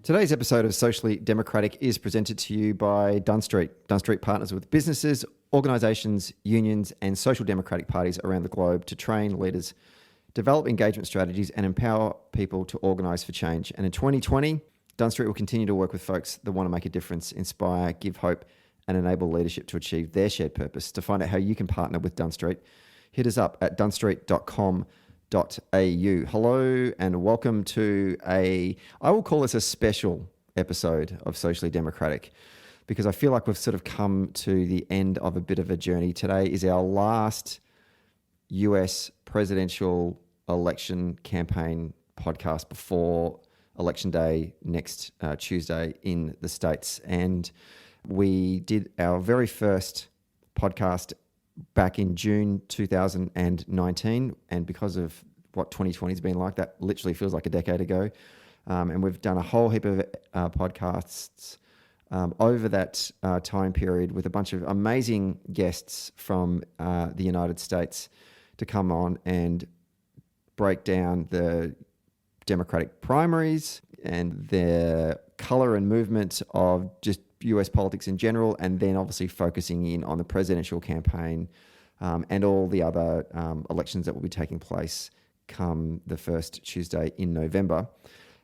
Today's episode of Socially Democratic is presented to you by Dunn Street. Dunn Street partners with businesses, organisations, unions and social democratic parties around the globe to train leaders, develop engagement strategies and empower people to organise for change. And in 2020, Dunn Street will continue to work with folks that want to make a difference, inspire, give hope and enable leadership to achieve their shared purpose. To find out how you can partner with Dunn Street, hit us up at dunstreet.com.au. Hello and welcome to I will call this a special episode of Socially Democratic because I feel like we've sort of come to the end of a bit of a journey. Today is our last US presidential election campaign podcast before Election Day next Tuesday in the States. And we did our very first podcast back in June 2019, and because of what 2020 has been like, that literally feels like a decade ago. And we've done a whole heap of podcasts over that time period with a bunch of amazing guests from the United States to come on and break down the Democratic primaries and their colour and movement of just US politics in general, and then obviously focusing in on the presidential campaign and all the other elections that will be taking place come the first Tuesday in November.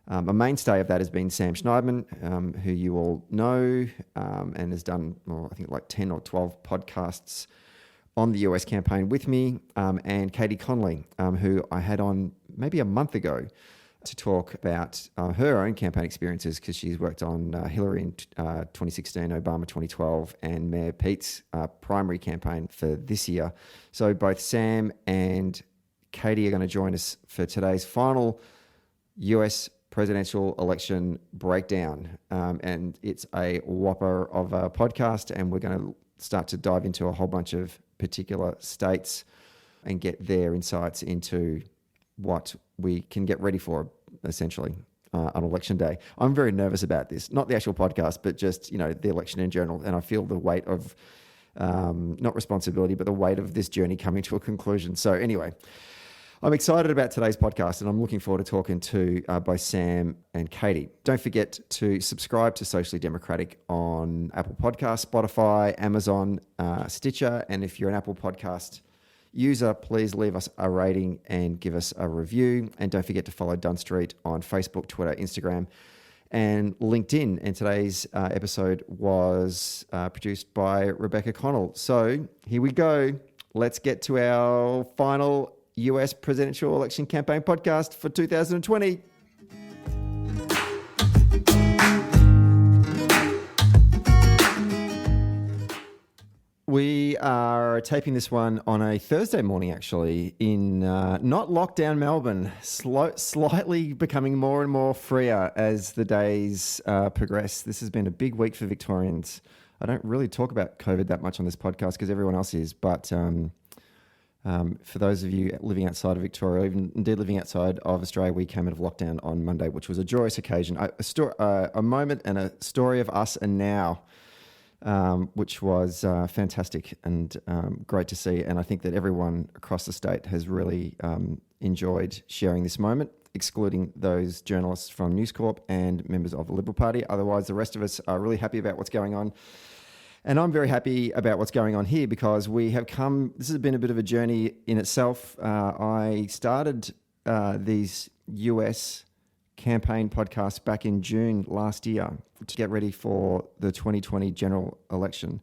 A mainstay of that has been Sam Scheidman, who you all know and has done, I think, like 10 or 12 podcasts on the US campaign with me, and Katie Connolly, who I had on maybe a month ago to talk about her own campaign experiences, because she's worked on Hillary in 2016, Obama 2012, and Mayor Pete's primary campaign for this year. So both Sam and Katie are going to join us for today's final US presidential election breakdown. And it's a whopper of a podcast, and we're going to start to dive into a whole bunch of particular states and get their insights into what we can get ready for, essentially, on election day. I'm very nervous about this, not the actual podcast, but just, the election in general. And I feel the weight of, not responsibility, but the weight of this journey coming to a conclusion. So anyway, I'm excited about today's podcast, and I'm looking forward to talking to both Sam and Katie. Don't forget to subscribe to Socially Democratic on Apple Podcasts, Spotify, Amazon, Stitcher. And if you're an Apple Podcast user, please leave us a rating and give us a review. And don't forget to follow Dunn Street on Facebook, Twitter, Instagram, and LinkedIn. And today's episode was produced by Rebecca Connell. So here we go. Let's get to our final US presidential election campaign podcast for 2020. We are taping this one on a Thursday morning, actually, in not lockdown Melbourne, slightly becoming more and more freer as the days progress. This has been a big week for Victorians. I don't really talk about COVID that much on this podcast because everyone else is, but for those of you living outside of Victoria, even indeed living outside of Australia, we came out of lockdown on Monday, which was a joyous occasion. A moment and a story of us and now, which was fantastic and great to see. And I think that everyone across the state has really enjoyed sharing this moment, excluding those journalists from News Corp and members of the Liberal Party. Otherwise, the rest of us are really happy about what's going on. And I'm very happy about what's going on here because this has been a bit of a journey in itself. I started these US campaign podcasts back in June last year to get ready for the 2020 general election.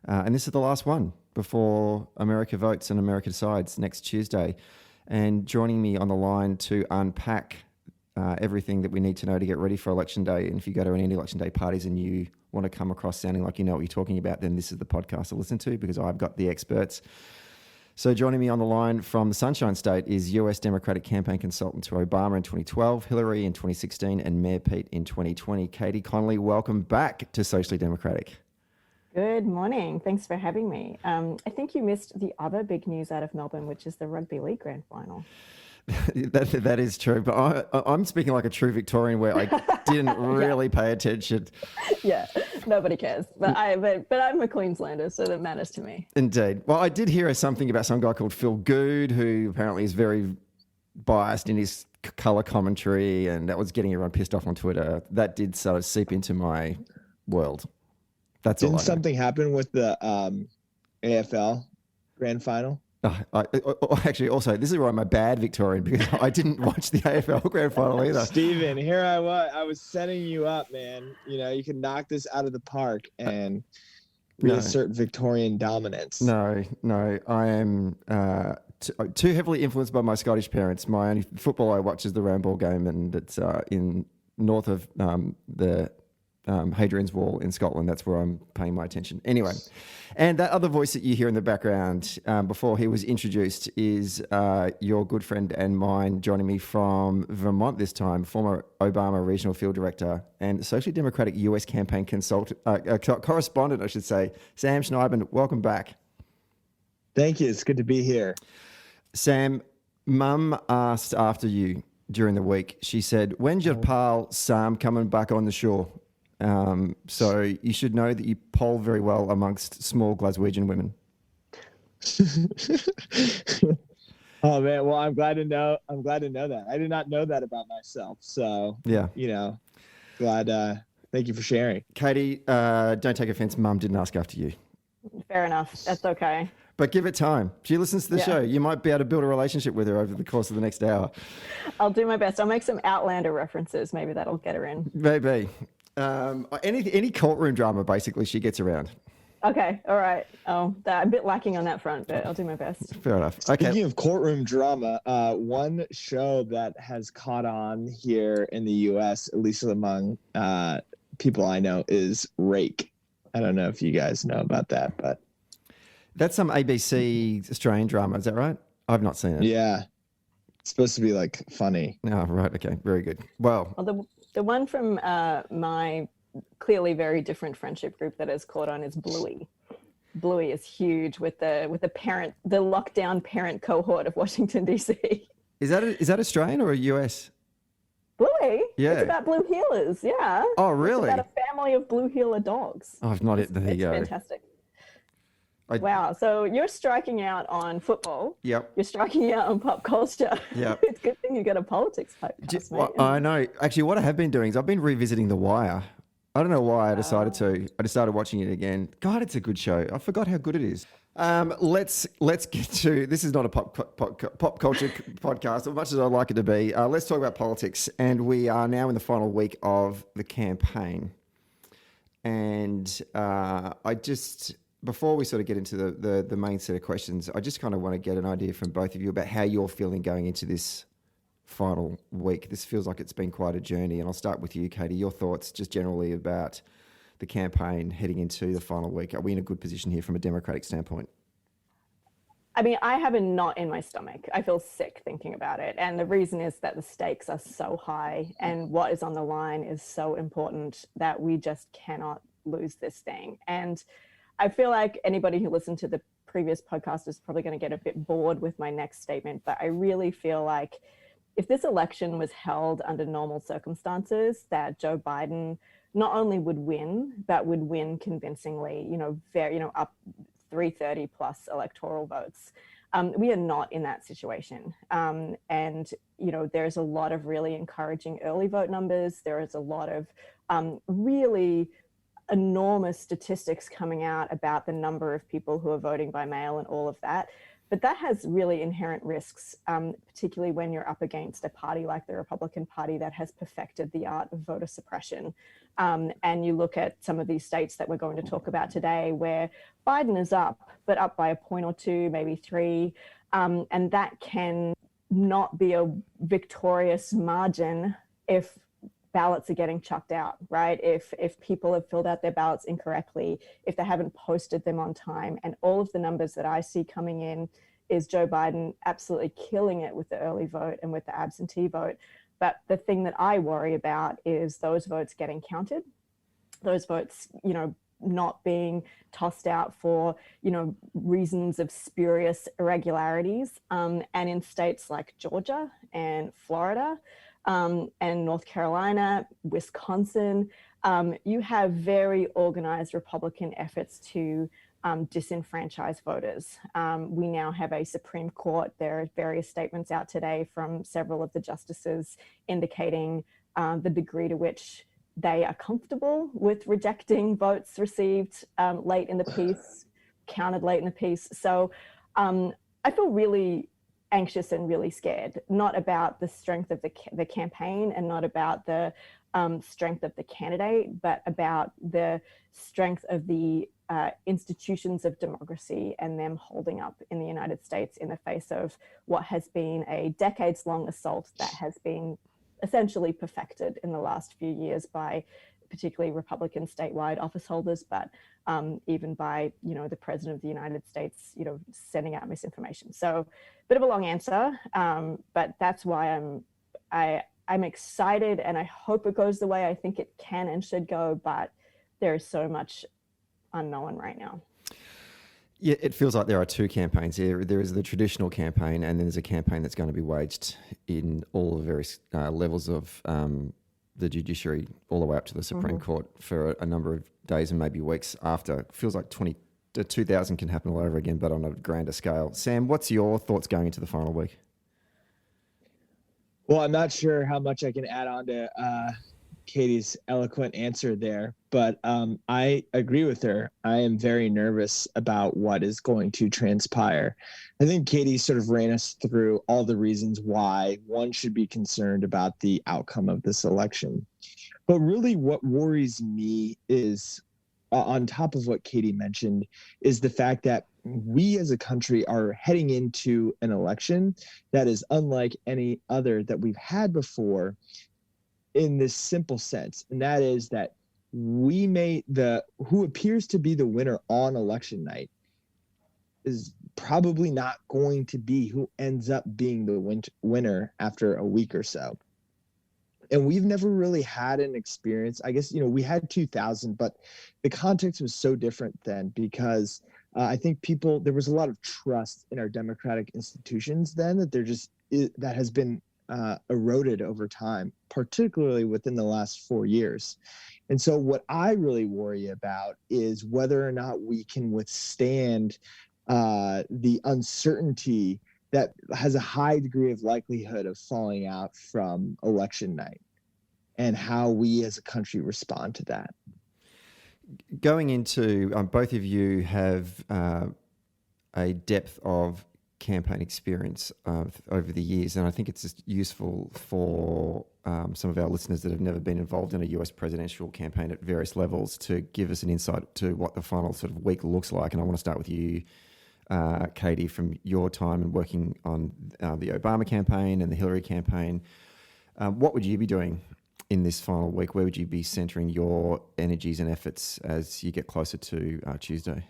And this is the last one before America votes and America decides next Tuesday. And joining me on the line to unpack everything that we need to know to get ready for Election Day. And if you go to any Election Day parties and you want to come across sounding like you know what you're talking about, then this is the podcast to listen to because I've got the experts. So joining me on the line from the Sunshine State is US Democratic campaign consultant to Obama in 2012, Hillary in 2016, and Mayor Pete in 2020. Katie Connolly, welcome back to Socially Democratic. Good morning. Thanks for having me. I think you missed the other big news out of Melbourne, which is the Rugby League Grand Final. That is true, but I'm speaking like a true Victorian where I didn't really pay attention. Yeah, nobody cares. But I'm a Queenslander, so that matters to me. Indeed. Well, I did hear something about some guy called Phil Good, who apparently is very biased in his colour commentary, and that was getting everyone pissed off on Twitter. That did sort of seep into my world. That's all I know. Didn't something happen with the AFL grand final? Actually, also, this is where I'm a bad Victorian because I didn't watch the AFL grand final either. Stephen, here I was setting you up, man. You know, you can knock this out of the park and reassert Victorian dominance. No, I am too heavily influenced by my Scottish parents. My only football I watch is the Roundball game, and it's in north of the Hadrian's Wall in Scotland. That's where I'm paying my attention. Anyway, and that other voice that you hear in the background before he was introduced is your good friend and mine, joining me from Vermont this time, former Obama Regional Field Director and Socially Democratic US campaign correspondent, I should say, Sam Scheidman. Welcome back. Thank you. It's good to be here. Sam, Mum asked after you during the week. She said, "When's your pal Sam coming back on the shore?" So you should know that you poll very well amongst small Glaswegian women. Oh man, well I'm glad to know that. I did not know that about myself. So yeah, glad. Thank you for sharing. Katie, don't take offense. Mum didn't ask after you. Fair enough. That's okay. But give it time. She listens to the show. You might be able to build a relationship with her over the course of the next hour. I'll do my best. I'll make some Outlander references. Maybe that'll get her in. Maybe. Any courtroom drama, basically, she gets around. Okay. All right. I'm a bit lacking on that front, but I'll do my best. Fair enough. Okay. Speaking of courtroom drama, one show that has caught on here in the U.S., at least among people I know, is Rake. I don't know if you guys know about that, but that's some ABC Australian drama. Is that right? I've not seen it. Yeah. It's supposed to be like funny. Oh, right. Okay. Very good. Well, the one from my clearly very different friendship group that has caught on is Bluey. Bluey is huge with the lockdown parent cohort of Washington, D.C. Is that Australian or a US? Bluey? Yeah. It's about blue heelers, yeah. Oh, really? It's about a family of blue heeler dogs. Oh, I've not it. There you go. Fantastic. Wow. So you're striking out on football. Yep. You're striking out on pop culture. Yep. It's a good thing you got a politics podcast, mate. I know. Actually, what I have been doing is I've been revisiting The Wire. I don't know why I decided to. I just started watching it again. God, it's a good show. I forgot how good it is. Let's get to, this is not a pop culture podcast, as much as I'd like it to be. Let's talk about politics. And we are now in the final week of the campaign. And before we sort of get into the main set of questions, I just kind of want to get an idea from both of you about how you're feeling going into this final week. This feels like it's been quite a journey. And I'll start with you, Katie. Your thoughts just generally about the campaign heading into the final week. Are we in a good position here from a Democratic standpoint? I mean, I have a knot in my stomach. I feel sick thinking about it. And the reason is that the stakes are so high and what is on the line is so important that we just cannot lose this thing. And I feel like anybody who listened to the previous podcast is probably going to get a bit bored with my next statement, but I really feel like if this election was held under normal circumstances, that Joe Biden not only would win, but would win convincingly, up 330 plus electoral votes. We are not in that situation. There's a lot of really encouraging early vote numbers. There is a lot of really enormous statistics coming out about the number of people who are voting by mail and all of that. But that has really inherent risks, particularly when you're up against a party like the Republican Party that has perfected the art of voter suppression. And you look at some of these states that we're going to talk about today where Biden is up, but up by a point or two, maybe three. And that can not be a victorious margin if ballots are getting chucked out, right? If people have filled out their ballots incorrectly, if they haven't posted them on time, and all of the numbers that I see coming in is Joe Biden absolutely killing it with the early vote and with the absentee vote. But the thing that I worry about is those votes getting counted, those votes, not being tossed out for, reasons of spurious irregularities. And in states like Georgia and Florida and North Carolina, Wisconsin, you have very organized Republican efforts to disenfranchise voters. We now have a Supreme Court. There are various statements out today from several of the justices indicating the degree to which they are comfortable with rejecting votes received late in the piece, counted late in the piece. So I feel really anxious and really scared, not about the strength of the campaign and not about the strength of the candidate, but about the strength of the institutions of democracy and them holding up in the United States in the face of what has been a decades-long assault that has been essentially perfected in the last few years by particularly Republican statewide office holders, but even by, the President of the United States, sending out misinformation. So bit of a long answer, but that's why I'm excited and I hope it goes the way I think it can and should go, but there is so much unknown right now. Yeah, it feels like there are two campaigns here. There is the traditional campaign, and then there's a campaign that's going to be waged in all the various levels of the judiciary, all the way up to the Supreme Court for a number of days and maybe weeks after. It feels like 2000 can happen all over again, but on a grander scale. Sam, what's your thoughts going into the final week? Well, I'm not sure how much I can add on to Katie's eloquent answer there, but I agree with her. I am very nervous about what is going to transpire. I think Katie sort of ran us through all the reasons why one should be concerned about the outcome of this election. But really what worries me is, on top of what Katie mentioned, is the fact that we as a country are heading into an election that is unlike any other that we've had before, in this simple sense, and that is that who appears to be the winner on election night is probably not going to be who ends up being the winner after a week or so. And we've never really had an experience. I guess, we had 2000, but the context was so different then because I think there was a lot of trust in our democratic institutions then that has been eroded over time, particularly within the last 4 years. And so what I really worry about is whether or not we can withstand the uncertainty that has a high degree of likelihood of falling out from election night and how we as a country respond to that. Going into, both of you have a depth of campaign experience over the years, and I think it's just useful for some of our listeners that have never been involved in a US presidential campaign at various levels to give us an insight to what the final sort of week looks like. And I want to start with you, Katie, from your time and working on the Obama campaign and the Hillary campaign. What would you be doing in this final week? Where would you be centering your energies and efforts as you get closer to Tuesday?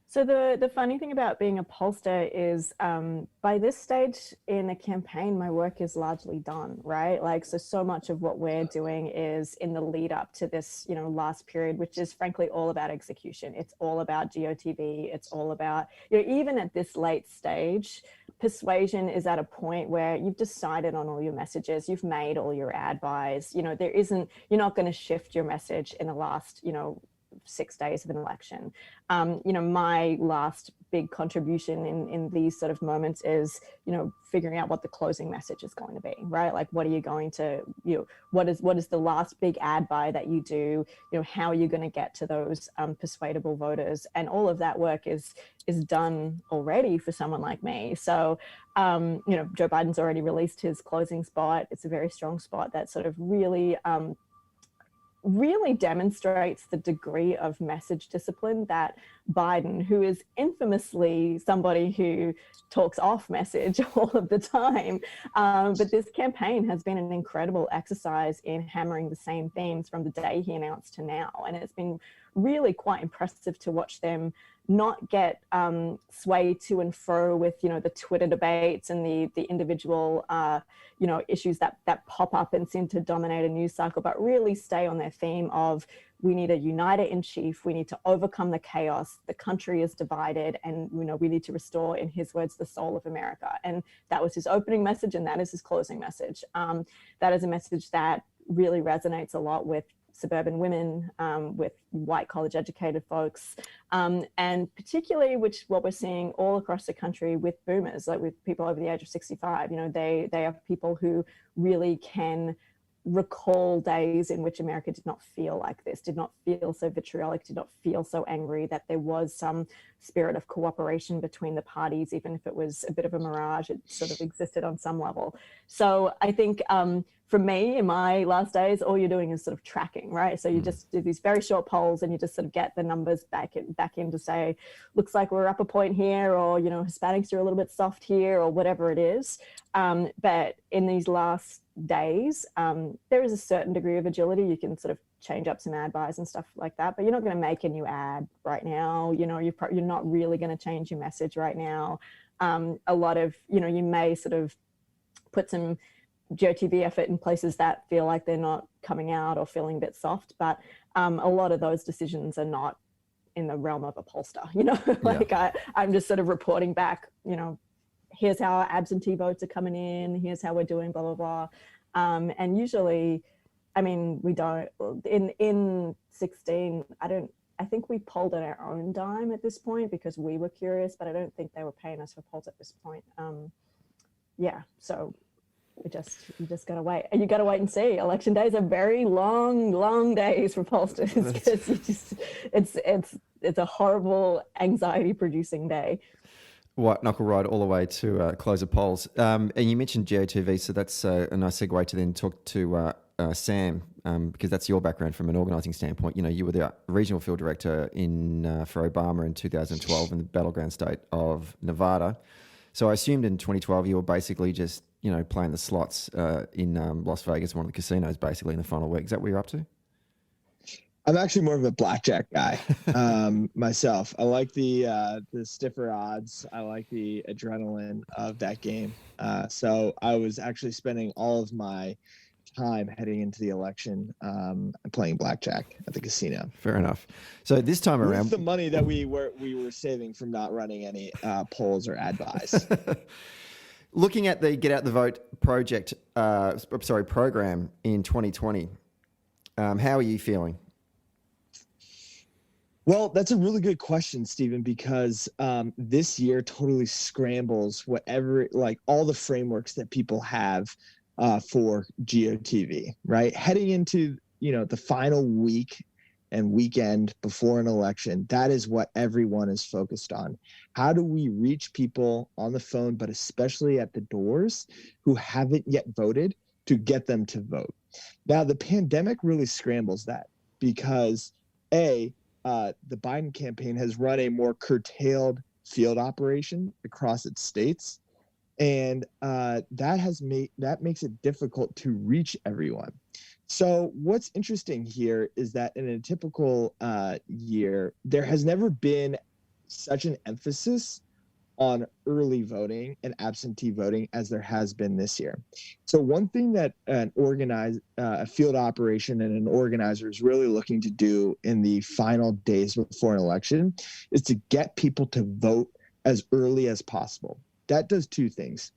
So the funny thing about being a pollster is by this stage in a campaign, my work is largely done, right? So much of what we're doing is in the lead up to this, last period, which is frankly all about execution. It's all about GOTV. It's all about, even at this late stage, persuasion is at a point where you've decided on all your messages. You've made all your ad buys. You're not going to shift your message in the last, 6 days of an election. My last big contribution in these sort of moments is, figuring out what the closing message is going to be, right? What are you going to, what is the last big ad buy that you do? How are you going to get to those persuadable voters? And all of that work is done already for someone like me. So, Joe Biden's already released his closing spot. It's a very strong spot that sort of really demonstrates the degree of message discipline that Biden, who is infamously somebody who talks off message all of the time, but this campaign has been an incredible exercise in hammering the same themes from the day he announced to now. And it's been really quite impressive to watch them not get swayed to and fro with, the Twitter debates and the individual, issues that pop up and seem to dominate a news cycle, but really stay on their theme of we need a uniter in chief. We need to overcome the chaos. The country is divided, and we need to restore, in his words, the soul of America. And that was his opening message, and that is his closing message. That is a message that really resonates a lot with suburban women, with white college educated folks, and particularly what we're seeing all across the country with boomers, like with people over the age of 65. They are people who really can recall days in which America did not feel like this, did not feel so vitriolic, did not feel so angry, that there was some spirit of cooperation between the parties, even if it was a bit of a mirage. It sort of existed on some level. So I think for me, in my last days, all you're doing is sort of tracking, right? So you just do these very short polls, and you just sort of get the numbers back in to say, looks like we're up a point here, or Hispanics are a little bit soft here, or whatever it is. But in these last days, there is a certain degree of agility. You can sort of change up some ad buys and stuff like that, but you're not going to make a new ad right now. You're not really going to change your message right now. A lot of, you may sort of put some GOTV effort in places that feel like they're not coming out or feeling a bit soft, but a lot of those decisions are not in the realm of a pollster. I'm just sort of reporting back, here's how our absentee votes are coming in, here's how we're doing, blah, blah, blah. And usually, we don't, in 16, I think we polled at our own dime at this point because we were curious, but I don't think they were paying us for polls at this point. So you just gotta wait. And you gotta wait and see. Election days are very long days for pollsters, because it's a horrible anxiety-producing day. White knuckle ride all the way to close of polls. And you mentioned GOTV, so that's a nice segue to then talk to Sam, because that's your background from an organising standpoint. You were the regional field director for Obama in 2012 in the battleground state of Nevada. So I assumed in 2012 you were basically just playing the slots in Las Vegas, one of the casinos, basically in the final week. Is that what you're up to? I'm actually more of a blackjack guy myself. I like the stiffer odds. I like the adrenaline of that game. So I was actually spending all of my time heading into the election playing blackjack at the casino. Fair enough. So this time around, with the money that we were saving from not running any polls or ad buys. Looking at the Get Out the Vote program in 2020, how are you feeling? Well, that's a really good question, Stephen, because this year totally scrambles all the frameworks that people have for GOTV, right? Heading into, the final week and weekend before an election, that is what everyone is focused on. How do we reach people on the phone, but especially at the doors, who haven't yet voted, to get them to vote? Now, the pandemic really scrambles that because, the Biden campaign has run a more curtailed field operation across its states, and that makes it difficult to reach everyone. So what's interesting here is that in a typical year, there has never been such an emphasis on early voting and absentee voting as there has been this year. So one thing that a field operation and an organizer is really looking to do in the final days before an election is to get people to vote as early as possible. That does two things.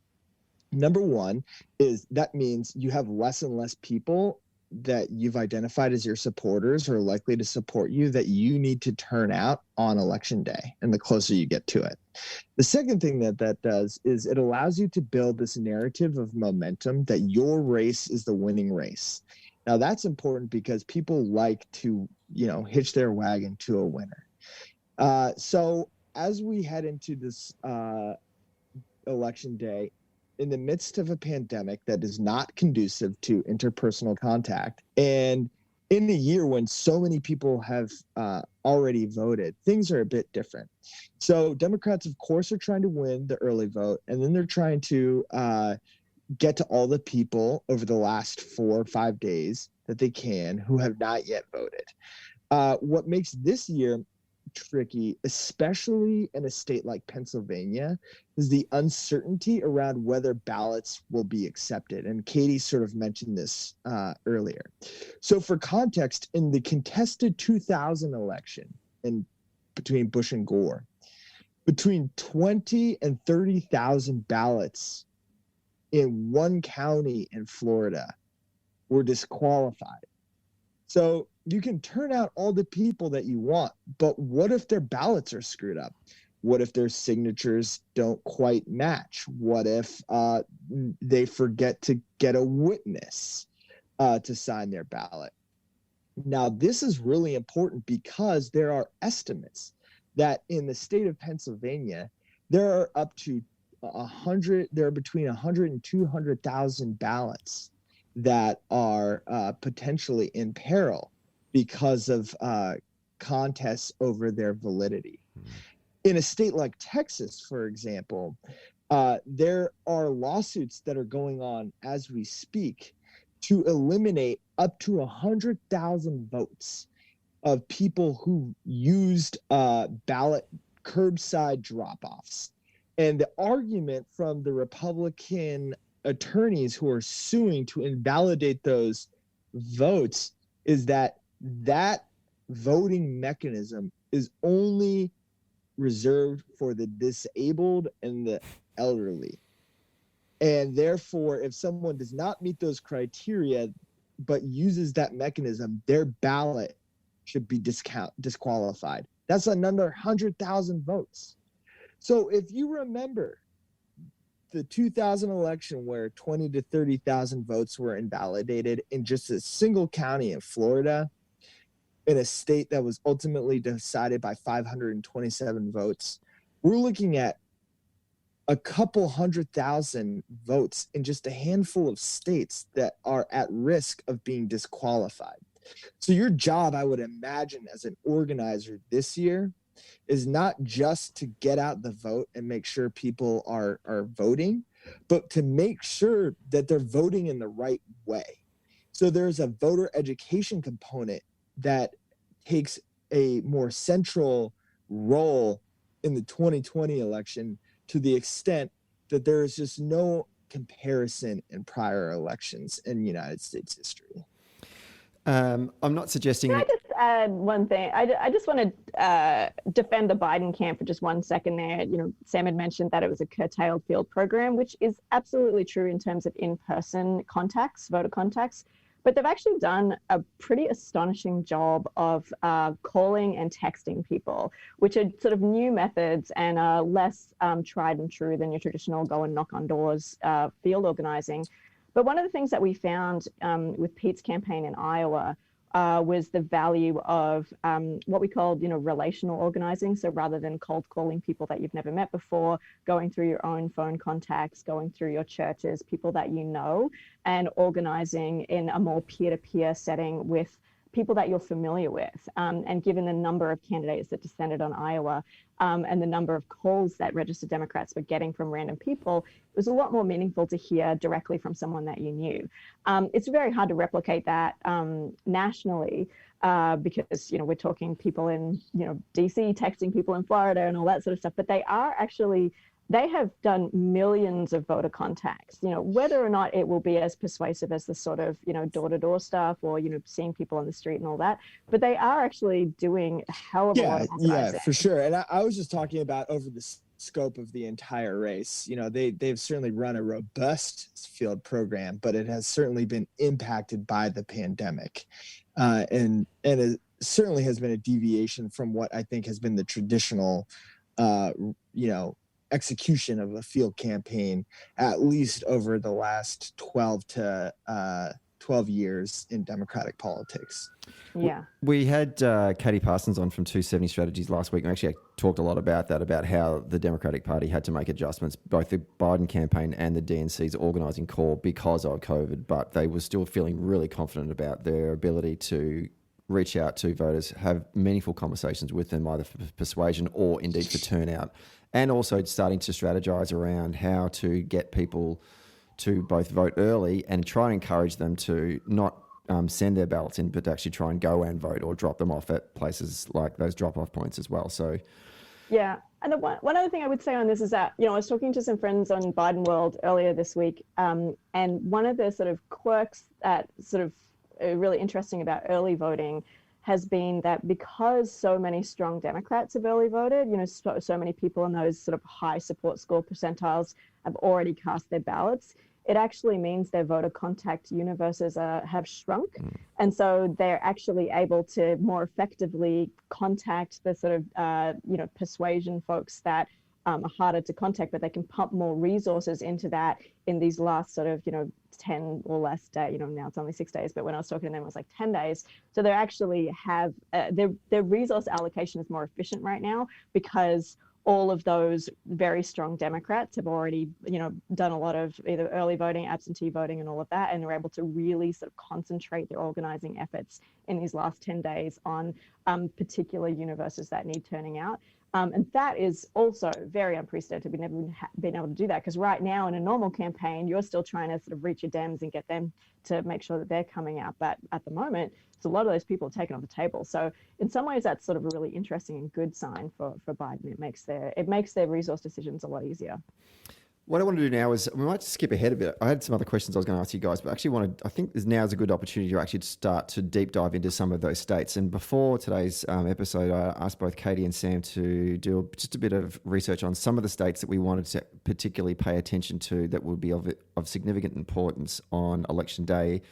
Number one is that means you have less and less people that you've identified as your supporters or likely to support you that you need to turn out on election day, and the closer you get to it. The second thing that does is it allows you to build this narrative of momentum that your race is the winning race. Now that's important because people like to, hitch their wagon to a winner. So as we head into this election day, in the midst of a pandemic that is not conducive to interpersonal contact, and in a year when so many people have already voted, things are a bit different. So Democrats, of course, are trying to win the early vote, and then they're trying to get to all the people over the last 4 or 5 days that they can who have not yet voted. What makes this year tricky, especially in a state like Pennsylvania, is the uncertainty around whether ballots will be accepted. And Katie sort of mentioned this earlier. So for context, in the contested 2000 election between Bush and Gore, between 20 and 30,000 ballots in one county in Florida were disqualified. So you can turn out all the people that you want, but what if their ballots are screwed up? What if their signatures don't quite match? What if they forget to get a witness to sign their ballot? Now, this is really important because there are estimates that in the state of Pennsylvania, there are up to between 100 and 200,000 ballots that are potentially in peril because of contests over their validity. In a state like Texas, for example, there are lawsuits that are going on as we speak to eliminate up to 100,000 votes of people who used ballot curbside drop-offs. And the argument from the Republican attorneys who are suing to invalidate those votes is that voting mechanism is only reserved for the disabled and the elderly. And therefore, if someone does not meet those criteria but uses that mechanism, their ballot should be disqualified. That's another 100,000 votes. So if you remember the 2000 election where 20 to 30,000 votes were invalidated in just a single county in Florida, in a state that was ultimately decided by 527 votes, we're looking at a couple 100,000 votes in just a handful of states that are at risk of being disqualified. So your job, I would imagine, as an organizer this year is not just to get out the vote and make sure people are voting, but to make sure that they're voting in the right way. So there's a voter education component that takes a more central role in the 2020 election, to the extent that there is just no comparison in prior elections in United States history. I'm not suggesting. Can I just add one thing? I just want to defend the Biden camp for just 1 second there. You know, Sam had mentioned that it was a curtailed field program, which is absolutely true in terms of in-person contacts, voter contacts. But they've actually done a pretty astonishing job of calling and texting people, which are sort of new methods and are less tried and true than your traditional go and knock on doors field organizing. But one of the things that we found with Pete's campaign in Iowa was the value of what we called, relational organizing. So rather than cold calling people that you've never met before, going through your own phone contacts, going through your churches, people that you know, and organizing in a more peer-to-peer setting with people that you're familiar with. And given the number of candidates that descended on Iowa and the number of calls that registered Democrats were getting from random people, it was a lot more meaningful to hear directly from someone that you knew. It's very hard to replicate that nationally because, we're talking people in, DC, texting people in Florida and all that sort of stuff, but they have done millions of voter contacts, whether or not it will be as persuasive as the sort of, door-to-door stuff or, seeing people on the street and all that. But they are actually doing a hell of a lot of organizing. Yeah, for sure. And I was just talking about over the scope of the entire race. They've certainly run a robust field program, but it has certainly been impacted by the pandemic. And it certainly has been a deviation from what I think has been the traditional, execution of a field campaign, at least over the last 12 years in Democratic politics. Yeah. We had Katie Parsons on from 270 Strategies last week, and actually talked a lot about that, about how the Democratic Party had to make adjustments, both the Biden campaign and the DNC's organising core because of COVID, but they were still feeling really confident about their ability to reach out to voters, have meaningful conversations with them, either for persuasion or indeed for turnout, and also starting to strategize around how to get people to both vote early and try and encourage them to not send their ballots in, but to actually try and go and vote or drop them off at places like those drop-off points as well. So, yeah. And the one other thing I would say on this is that, I was talking to some friends on Biden World earlier this week, and one of the sort of quirks that sort of really interesting about early voting has been that because so many strong Democrats have early voted, so many people in those sort of high support score percentiles have already cast their ballots, it actually means their voter contact universes have shrunk. And so they're actually able to more effectively contact the sort of, persuasion folks that are harder to contact, but they can pump more resources into that in these last sort of, 10 or less days, now it's only 6 days, but when I was talking to them, it was like 10 days. So they actually have, their resource allocation is more efficient right now because all of those very strong Democrats have already, done a lot of either early voting, absentee voting, and all of that, and they're able to really sort of concentrate their organizing efforts in these last 10 days on particular universes that need turning out. And that is also very unprecedented. We've never been able to do that because right now in a normal campaign, you're still trying to sort of reach your Dems and get them to make sure that they're coming out. But at the moment, a lot of those people are taken off the table. So in some ways, that's sort of a really interesting and good sign for Biden. It makes their resource decisions a lot easier. What I want to do now is, we might skip ahead a bit. I had some other questions I was going to ask you guys, but I think now is a good opportunity to actually start to deep dive into some of those states. And before today's episode, I asked both Katie and Sam to do just a bit of research on some of the states that we wanted to particularly pay attention to that would be of significant importance on election day.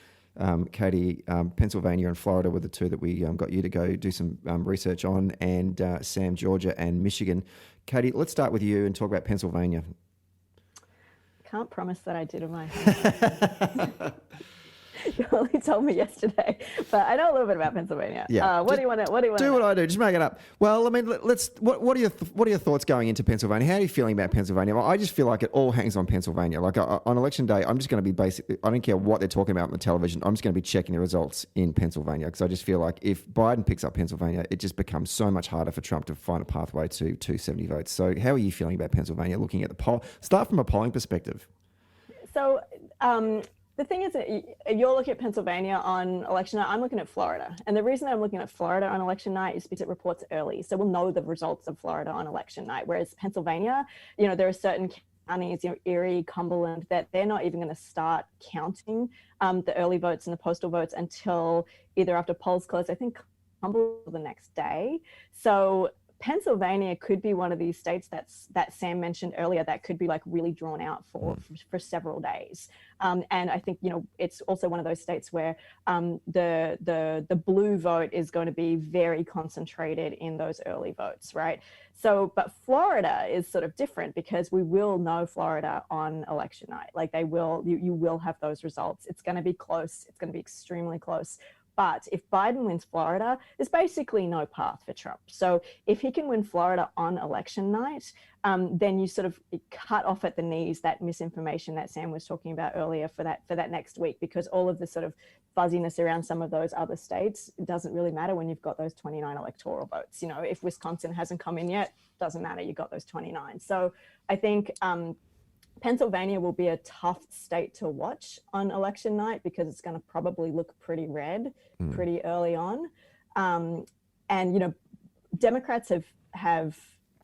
Katie, Pennsylvania and Florida were the two that we got you to go do some research on, and Sam, Georgia and Michigan. Katie, let's start with you and talk about Pennsylvania. Can't promise that I did in my house. You only told me yesterday, but I know a little bit about Pennsylvania. Yeah. What do you want to do? What I do, just make it up. Well, I mean, what are your thoughts going into Pennsylvania? How are you feeling about Pennsylvania? Well, I just feel like it all hangs on Pennsylvania. Like on election day, I'm just going to be I don't care what they're talking about on the television. I'm just going to be checking the results in Pennsylvania because I just feel like if Biden picks up Pennsylvania, it just becomes so much harder for Trump to find a pathway to 270 votes. So how are you feeling about Pennsylvania? Looking at the poll, start from a polling perspective. So. The thing is that you're looking at Pennsylvania on election night. I'm looking at Florida. And the reason I'm looking at Florida on election night is because it reports early. So we'll know the results of Florida on election night. Whereas Pennsylvania, there are certain counties, Erie, Cumberland, that they're not even going to start counting the early votes and the postal votes until either after polls close, I think Cumberland the next day. So Pennsylvania could be one of these states that Sam mentioned earlier that could be like really drawn out for several days. And I think, it's also one of those states where the blue vote is going to be very concentrated in those early votes, right? So, but Florida is sort of different because we will know Florida on election night. Like you will have those results. It's going to be close. It's going to be extremely close. But if Biden wins Florida, there's basically no path for Trump. So if he can win Florida on election night, then you sort of cut off at the knees that misinformation that Sam was talking about earlier for that next week, because all of the sort of fuzziness around some of those other states doesn't really matter when you've got those 29 electoral votes. If Wisconsin hasn't come in yet, doesn't matter, you've got those 29. So I think Pennsylvania will be a tough state to watch on election night because it's going to probably look pretty red pretty early on. And, Democrats have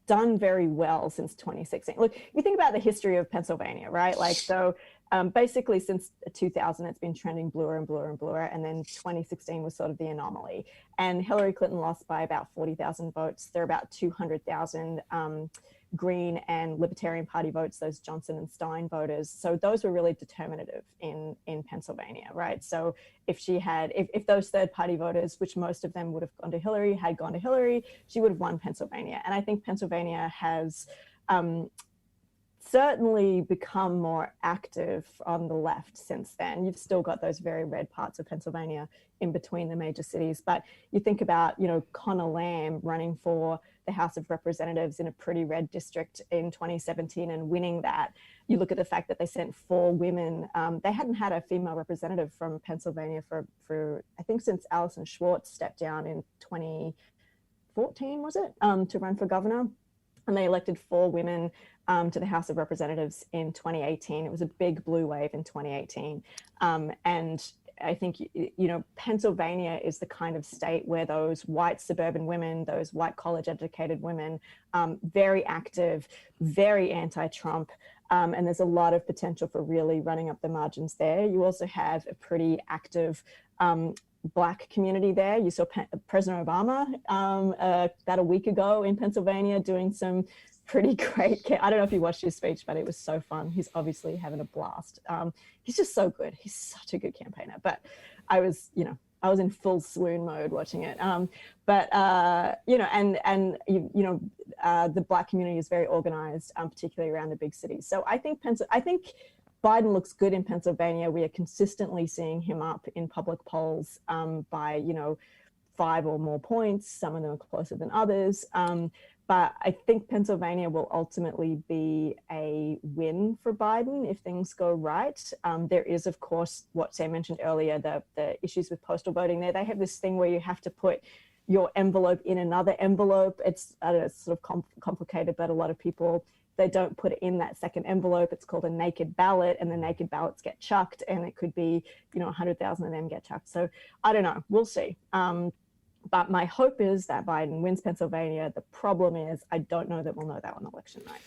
done very well since 2016. Look, you think about the history of Pennsylvania, right? Like, so basically since 2000, it's been trending bluer and bluer and bluer. And then 2016 was sort of the anomaly. And Hillary Clinton lost by about 40,000 votes. There are about 200,000 Green and Libertarian Party votes, those Johnson and Stein voters. So those were really determinative in Pennsylvania, right? So if those third party voters, which most of them would have gone to Hillary, had gone to Hillary, she would have won Pennsylvania. And I think Pennsylvania has certainly become more active on the left since then. You've still got those very red parts of Pennsylvania in between the major cities. But you think about, Connor Lamb running for the House of Representatives in a pretty red district in 2017 and winning that. You look at the fact that they sent 4 women. They hadn't had a female representative from Pennsylvania for I think since Alison Schwartz stepped down in 2014, was it, to run for governor. And they elected 4 women to the House of Representatives in 2018. It was a big blue wave in 2018. And I think, Pennsylvania is the kind of state where those white suburban women, those white college educated women, very active, very anti-Trump, and there's a lot of potential for really running up the margins there. You also have a pretty active Black community there. You saw President Obama about a week ago in Pennsylvania doing some pretty great. I don't know if you watched his speech, but it was so fun. He's obviously having a blast. He's just so good. He's such a good campaigner. But I was in full swoon mode watching it. The Black community is very organized, particularly around the big cities. So I think Biden looks good in Pennsylvania. We are consistently seeing him up in public polls by 5 or more points. Some of them are closer than others. But I think Pennsylvania will ultimately be a win for Biden if things go right. There is, of course, what Sam mentioned earlier, the issues with postal voting there. They have this thing where you have to put your envelope in another envelope. It's sort of complicated, but a lot of people, they don't put it in that second envelope. It's called a naked ballot, and the naked ballots get chucked, and it could be, 100,000 of them get chucked. So I don't know. We'll see. But my hope is that Biden wins Pennsylvania. The problem is I don't know that we'll know that on election night.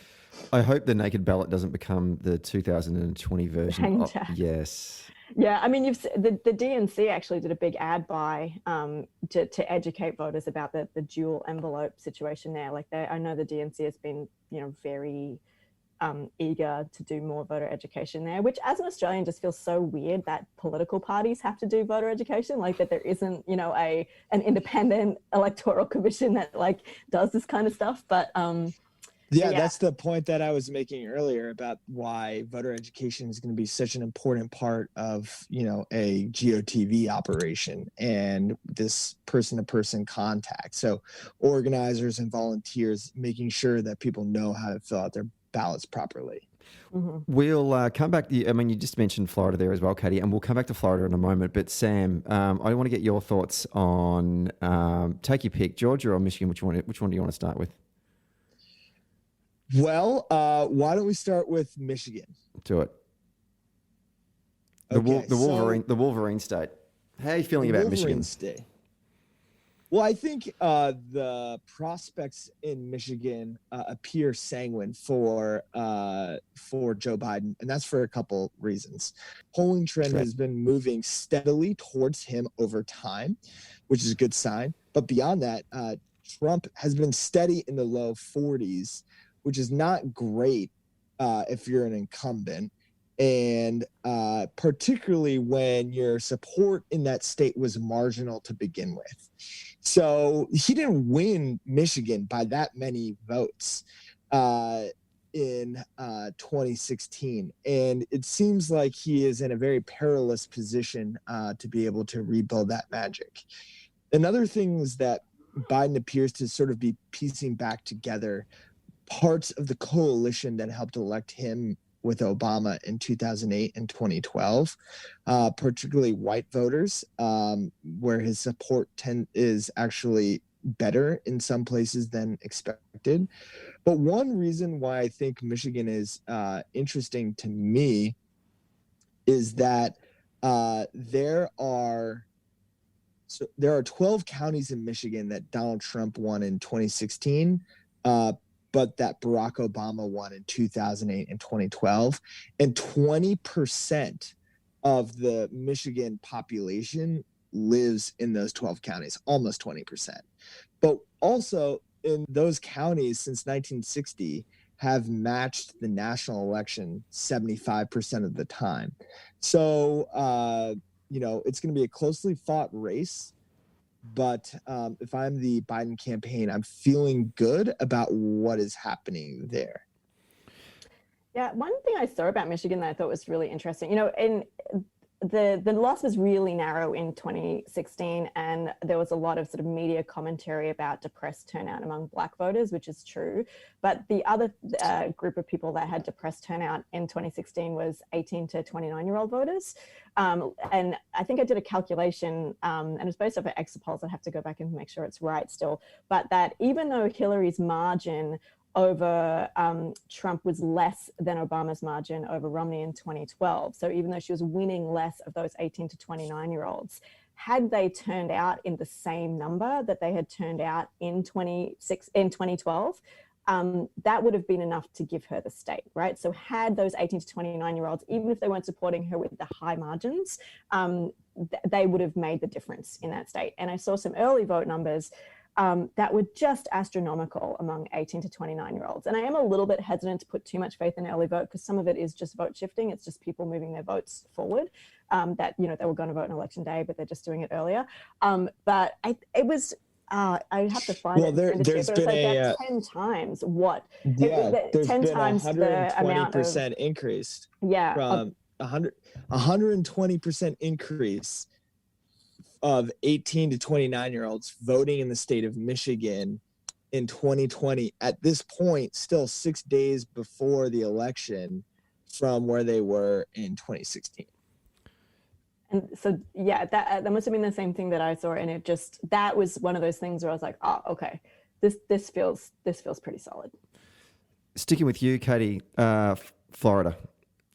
I hope the naked ballot doesn't become the 2020 version. Yes. Yeah, I mean, the DNC actually did a big ad buy to educate voters about the dual envelope situation there. Like, I know the DNC has been, very eager to do more voter education there, which as an Australian just feels so weird that political parties have to do voter education, like that there isn't, an independent electoral commission that does this kind of stuff. But yeah, that's the point that I was making earlier about why voter education is going to be such an important part of, a GOTV operation and this person-to-person contact. So organizers and volunteers making sure that people know how to fill out their ballots properly. Mm-hmm. We'll come back to you. I mean, you just mentioned Florida there as well, Katie, and we'll come back to Florida in a moment. But Sam, I want to get your thoughts on take your pick, Georgia or Michigan. Which one do you want to start with? Well, why don't we start with Michigan? Do it. The Wolverine state. How are you feeling about Michigan? State. Well, I think the prospects in Michigan appear sanguine for Joe Biden, and that's for a couple reasons. Polling trend has been moving steadily towards him over time, which is a good sign. But beyond that, Trump has been steady in the low 40s, which is not great if you're an incumbent. And particularly when your support in that state was marginal to begin with. So he didn't win Michigan by that many votes in 2016. And it seems like he is in a very perilous position to be able to rebuild that magic. Another thing is that Biden appears to sort of be piecing back together parts of the coalition that helped elect him with Obama in 2008 and 2012, particularly white voters, where his support is actually better in some places than expected. But one reason why I think Michigan is interesting to me is that there are 12 counties in Michigan that Donald Trump won in 2016, but that Barack Obama won in 2008 and 2012. And 20% of the Michigan population lives in those 12 counties, almost 20%. But also in those counties since 1960 have matched the national election 75% of the time. So, it's going to be a closely fought race. But if I'm the Biden campaign, I'm feeling good about what is happening there. Yeah, one thing I saw about Michigan that I thought was really interesting, in the loss was really narrow in 2016, and there was a lot of sort of media commentary about depressed turnout among Black voters, which is true. But the other group of people that had depressed turnout in 2016 was 18 to 29-year-old voters. And I think I did a calculation, and it's based off of exit polls. I have to go back and make sure it's right still. But that even though Hillary's margin over Trump was less than Obama's margin over Romney in 2012. So even though she was winning less of those 18 to 29-year-olds, had they turned out in the same number that they had turned out in 2012, that would have been enough to give her the state, right? So had those 18 to 29-year-olds, even if they weren't supporting her with the high margins, they would have made the difference in that state. And I saw some early vote numbers that were just astronomical among 18 to 29-year-olds. And I am a little bit hesitant to put too much faith in early vote because some of it is just vote shifting. It's just people moving their votes forward that, they were going to vote on election day, but they're just doing it earlier. But it was... I have to find it. There's been like 10 times what? Yeah, there's 10 been times 120% increase. Yeah, from 120% increase of 18 to 29-year-olds voting in the state of Michigan in 2020. At this point, still 6 days before the election, from where they were in 2016. And so, yeah, that must have been the same thing that I saw. And that was one of those things where I was like, oh, okay, this feels pretty solid. Sticking with you, Katie, Florida.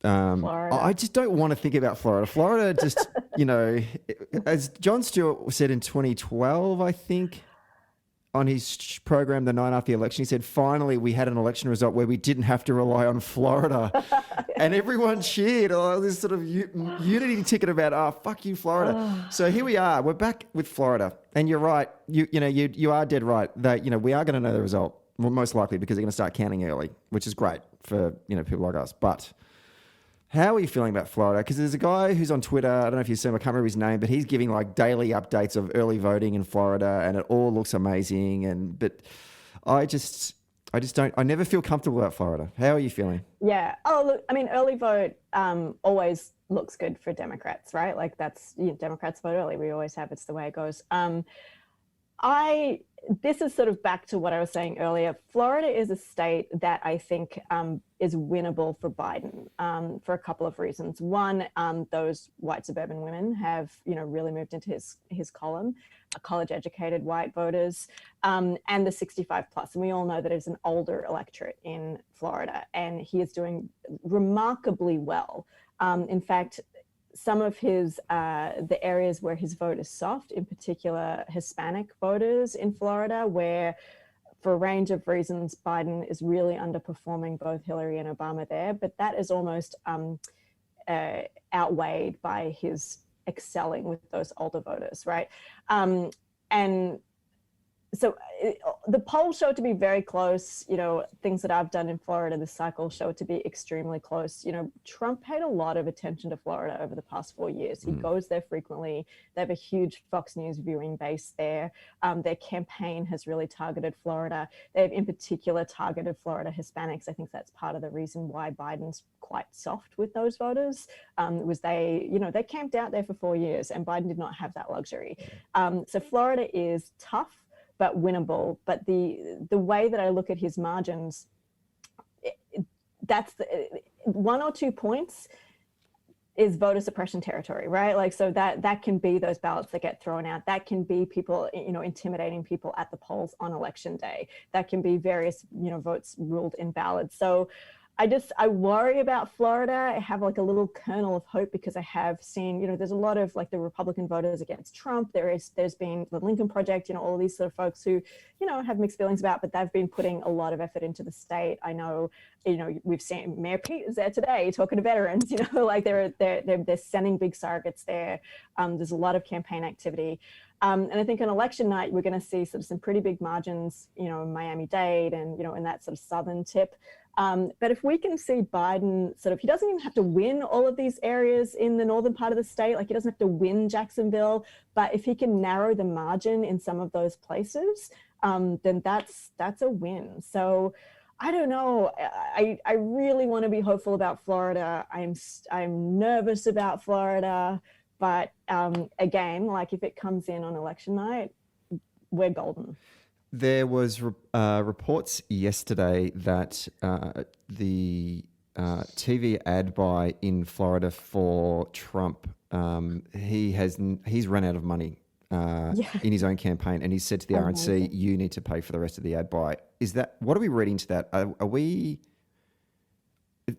Florida. I just don't want to think about Florida. Florida just, as Jon Stewart said in 2012, I think, on his program the night after the election, he said, finally, we had an election result where we didn't have to rely on Florida. And everyone cheered. This sort of unity ticket about, fuck you, Florida. So here we are. We're back with Florida. And you're right. You are dead right that, we are going to know the result, well, most likely, because they're going to start counting early, which is great for, people like us. But how are you feeling about Florida? Because there's a guy who's on Twitter, I don't know if you see him, I can't remember his name, but he's giving like daily updates of early voting in Florida, and it all looks amazing. But I never feel comfortable about Florida. How are you feeling? Yeah. Oh, look, I mean, early vote always looks good for Democrats, right? Like that's, Democrats vote early. We always have. It's the way it goes. This is sort of back to what I was saying earlier. Florida is a state that I think is winnable for Biden for a couple of reasons. One, those white suburban women have, really moved into his column, college-educated white voters, and the 65 plus. And we all know that it's an older electorate in Florida, and he is doing remarkably well. In fact, some of the areas where his vote is soft, in particular Hispanic voters in Florida, where for a range of reasons, Biden is really underperforming both Hillary and Obama there, but that is almost outweighed by his excelling with those older voters, right? And so the polls show it to be very close. Things that I've done in Florida this cycle show it to be extremely close. Trump paid a lot of attention to Florida over the past 4 years. He goes there frequently. They have a huge Fox News viewing base there. Their campaign has really targeted Florida. They have in particular targeted Florida Hispanics. I think that's part of the reason why Biden's quite soft with those voters, was they camped out there for 4 years, and Biden did not have that luxury. So Florida is tough, but winnable. But the way that I look at his margins, that's 1 or 2 points is voter suppression territory, right? Like, so that can be those ballots that get thrown out. That can be people, intimidating people at the polls on election day. That can be various, votes ruled invalid. So I worry about Florida. I have like a little kernel of hope because I have seen, there's a lot of like the Republican voters against Trump. There's been the Lincoln Project, all of these sort of folks who, have mixed feelings about, but they've been putting a lot of effort into the state. I know, we've seen Mayor Pete is there today talking to veterans, like they're sending big surrogates there. There's a lot of campaign activity. And I think on election night, we're going to see sort of some pretty big margins, in Miami-Dade and, in that sort of southern tip. But if we can see Biden he doesn't even have to win all of these areas in the northern part of the state, like he doesn't have to win Jacksonville, but if he can narrow the margin in some of those places, then that's a win. So I don't know. I really want to be hopeful about Florida. I'm nervous about Florida, but again, like if it comes in on election night, we're golden. There was reports yesterday that the TV ad buy in Florida for Trump, he's run out of money. in his own campaign, and he said to the RNC, "You need to pay for the rest of the ad buy." Is that what are we reading to that? Are we?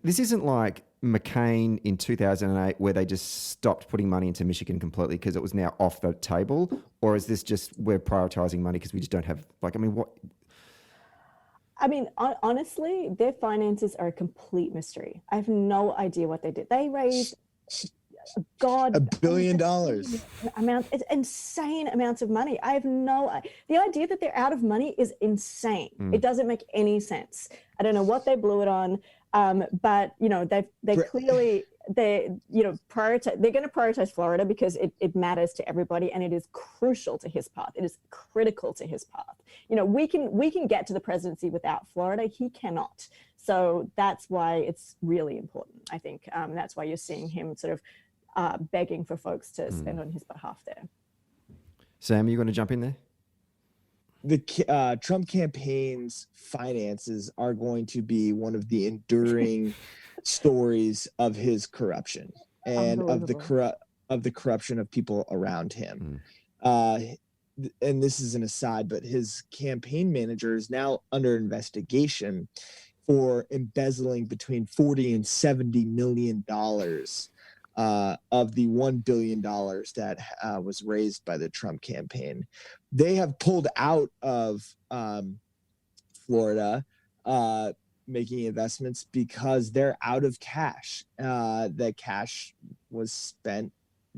This isn't like McCain in 2008, where they just stopped putting money into Michigan completely because it was now off the table, or is this just we're prioritizing money because we just don't have what? I mean, honestly, their finances are a complete mystery. I have no idea what they did. They raised $1 billion it's insane amounts of money. I have the idea that they're out of money is insane. It doesn't make any sense. I don't know what they blew it on, but they clearly prioritize. They're going to prioritize Florida because it matters to everybody, and it is crucial to his path. It is critical to his path. We can get to the presidency without Florida. He cannot. So that's why it's really important. I think that's why you're seeing him sort of begging for folks to spend on his behalf there. Sam, are you going to jump in there? The Trump campaign's finances are going to be one of the enduring stories of his corruption and of the corruption of people around him. And this is an aside, but his campaign manager is now under investigation for embezzling between $40 and $70 million of the $1 billion that was raised by the Trump campaign. They have pulled out of Florida, making investments because they're out of cash. That cash was spent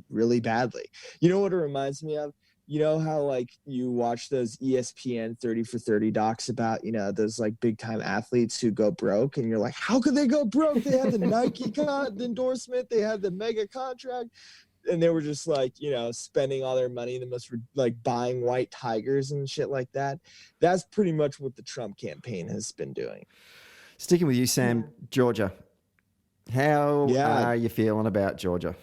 really badly. You know what it reminds me of? You know how like you watch those ESPN 30 for 30 docs about, those like big time athletes who go broke, and you're like, how could they go broke? They had the Nike endorsement, they had the mega contract, and they were just like, spending all their money, the most like buying white tigers and shit like that. That's pretty much what the Trump campaign has been doing. Sticking with you, Sam, Georgia. How are you feeling about Georgia?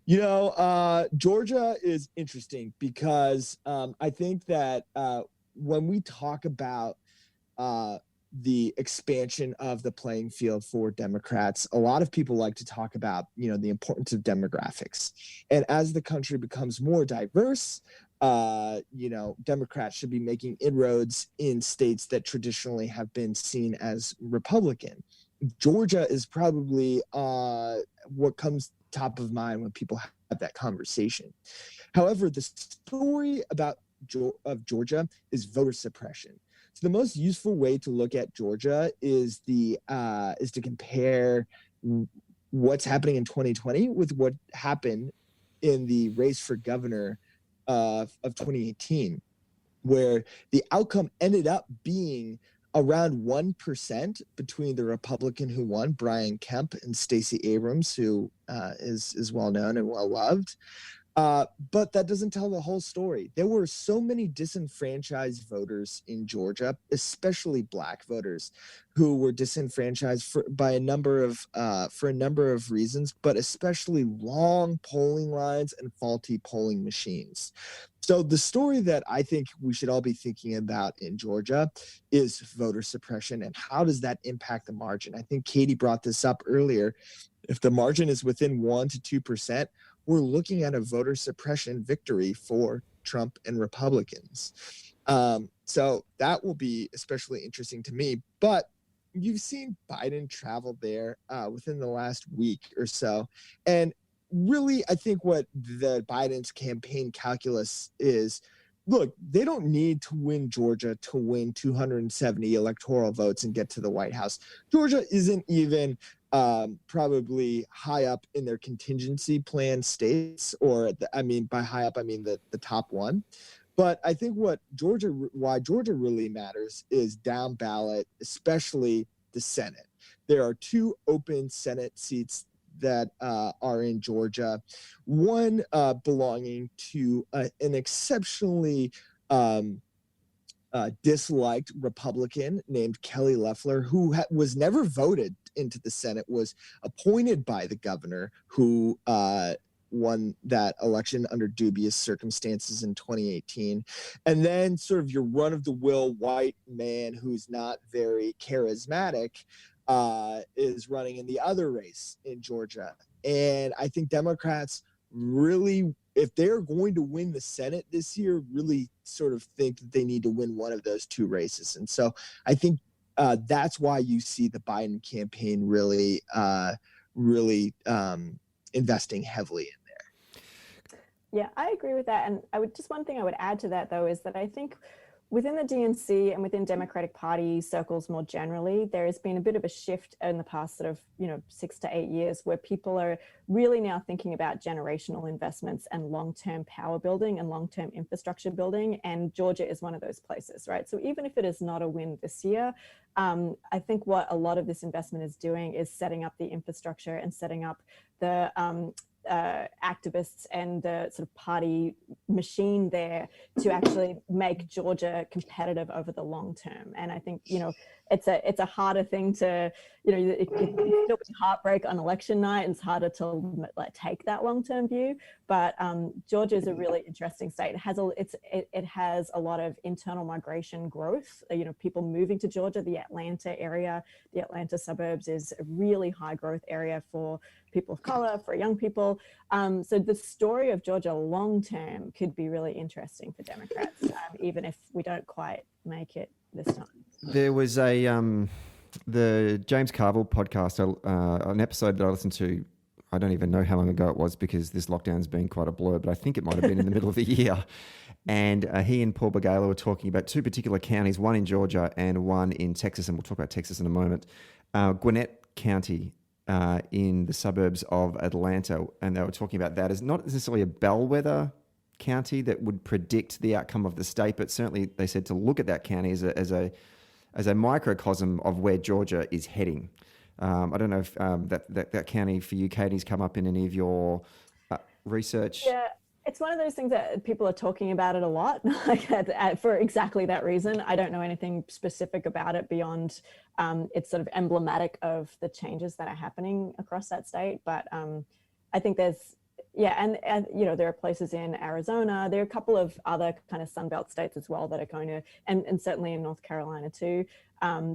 Georgia is interesting because I think that when we talk about the expansion of the playing field for Democrats, a lot of people like to talk about, the importance of demographics. And as the country becomes more diverse, Democrats should be making inroads in states that traditionally have been seen as Republican. Georgia is probably what comes top of mind when people have that conversation. However, the story of Georgia is voter suppression. So the most useful way to look at Georgia is to compare what's happening in 2020 with what happened in the race for governor of 2018, where the outcome ended up being around 1% between the Republican who won, Brian Kemp, and Stacey Abrams, who is well known and well loved. But that doesn't tell the whole story. There were so many disenfranchised voters in Georgia, especially Black voters, who were disenfranchised for a number of reasons, but especially long polling lines and faulty polling machines. So the story that I think we should all be thinking about in Georgia is voter suppression, and how does that impact the margin? I think Katie brought this up earlier. If the margin is within 1 to 2%, we're looking at a voter suppression victory for Trump and Republicans. So that will be especially interesting to me. But you've seen Biden travel there within the last week or so. And really, I think what the Biden's campaign calculus is, look, they don't need to win Georgia to win 270 electoral votes and get to the White House. Georgia isn't even probably high up in their contingency plan states, by high up, I mean the top one. But I think why Georgia really matters is down ballot, especially the Senate. There are 2 open Senate seats that are in Georgia, one belonging to an exceptionally disliked Republican named Kelly Loeffler, who was never voted into the Senate, was appointed by the governor, who won that election under dubious circumstances in 2018. And then sort of your run-of-the-mill white man who's not very charismatic is running in the other race in Georgia. And I think Democrats really if they're going to win the Senate this year, really sort of think that they need to win one of those two races. And so I think that's why you see the Biden campaign really investing heavily in there. Yeah, I agree with that. And one thing I would add to that, though, is that I think within the DNC and within Democratic Party circles more generally, there has been a bit of a shift in the past sort of, 6 to 8 years where people are really now thinking about generational investments and long-term power building and long-term infrastructure building. And Georgia is one of those places, right? So even if it is not a win this year, I think what a lot of this investment is doing is setting up the infrastructure and setting up the activists and the sort of party machine there to actually make Georgia competitive over the long term. And I think, it's a harder thing to, it can still be heartbreak on election night, and it's harder to take that long-term view. But Georgia is a really interesting state. It has a lot of internal migration growth. People moving to Georgia, the Atlanta area, the Atlanta suburbs is a really high growth area for people of color, for young people. So the story of Georgia long-term could be really interesting for Democrats, even if we don't quite make it this time. There was the James Carville podcast, an episode that I listened to. I don't even know how long ago it was because this lockdown's been quite a blur, but I think it might have been in the middle of the year. And he and Paul Begala were talking about two particular counties, one in Georgia and one in Texas, and we'll talk about Texas in a moment. Gwinnett County in the suburbs of Atlanta, and they were talking about that as not necessarily a bellwether county that would predict the outcome of the state, but certainly they said to look at that county as a microcosm of where Georgia is heading. I don't know if that county for you, Katie's come up in any of your research. Yeah, it's one of those things that people are talking about it a lot, for exactly that reason. I don't know anything specific about it beyond it's sort of emblematic of the changes that are happening across that state. But I think there's, and there are places in Arizona. There are a couple of other kind of Sunbelt states as well that are going to, and certainly in North Carolina too,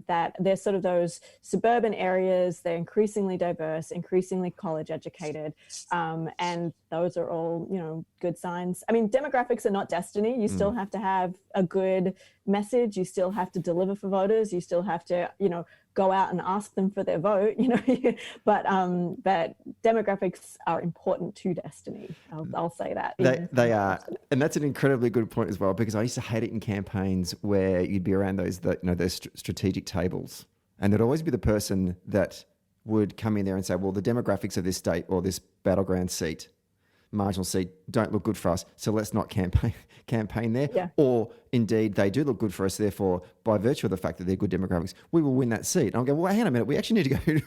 that they're sort of those suburban areas. They're increasingly diverse, increasingly college educated, and those are all, good signs. I mean, demographics are not destiny. You still have to have a good message. You still have to deliver for voters. You still have to, go out and ask them for their vote, but demographics are important to destiny. I'll say that. They are. And that's an incredibly good point as well, because I used to hate it in campaigns where you'd be around those strategic tables, and there'd always be the person that would come in there and say, well, the demographics of this state or this battleground seat, marginal seat, don't look good for us, so let's not campaign there. Yeah. Or indeed they do look good for us, therefore by virtue of the fact that they're good demographics, we will win that seat. And I'll go, well, hang on a minute, we actually need to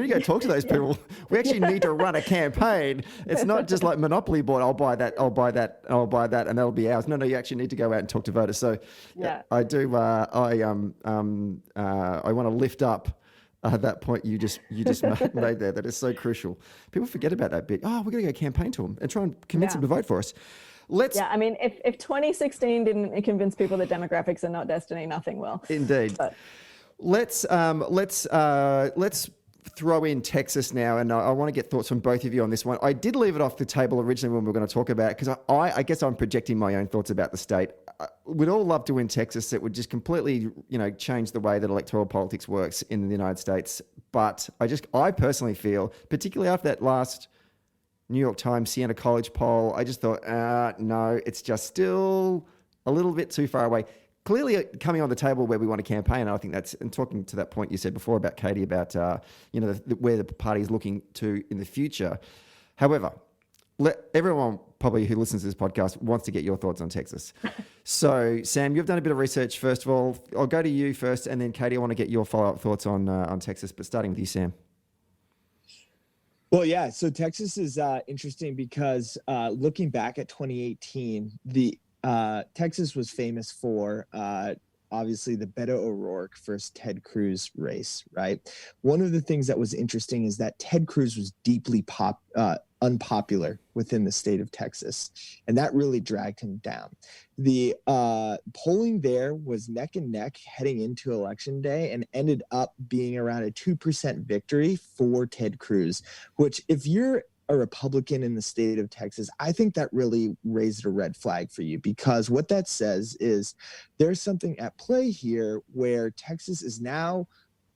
go talk to those people. We actually need to run a campaign. It's not just like Monopoly board, I'll buy that, and that'll be ours. No, you actually need to go out and talk to voters. So I do I want to lift up that point you just made there. That is so crucial. People forget about that bit. Oh, we're going to go campaign to them and try and convince them to vote for us. I mean, if 2016 didn't convince people that demographics are not destiny, nothing will. Indeed. But let's throw in Texas now, and I want to get thoughts from both of you on this one. I did leave it off the table originally when we were going to talk about it because I guess I'm projecting my own thoughts about the state. We'd all love to win Texas. It would just completely, change the way that electoral politics works in the United States. But I personally feel, particularly after that last New York Times Siena College poll, I just thought, no, it's just still a little bit too far away. Clearly coming on the table where we want to campaign, and I think that's, and talking to that point you said before about Katie, about, where the party is looking to in the future. However, everyone probably who listens to this podcast wants to get your thoughts on Texas. So, Sam, you've done a bit of research. First of all, I'll go to you first, and then Katie, I want to get your follow-up thoughts on Texas, but starting with you, Sam. Well, yeah, so Texas is interesting because looking back at 2018, Texas was famous for obviously the Beto O'Rourke versus Ted Cruz race, right? One of the things that was interesting is that Ted Cruz was deeply unpopular within the state of Texas, and that really dragged him down. The polling there was neck and neck heading into Election Day and ended up being around a 2% victory for Ted Cruz, which if you're a Republican in the state of Texas, I think that really raised a red flag for you, because what that says is there's something at play here where Texas is now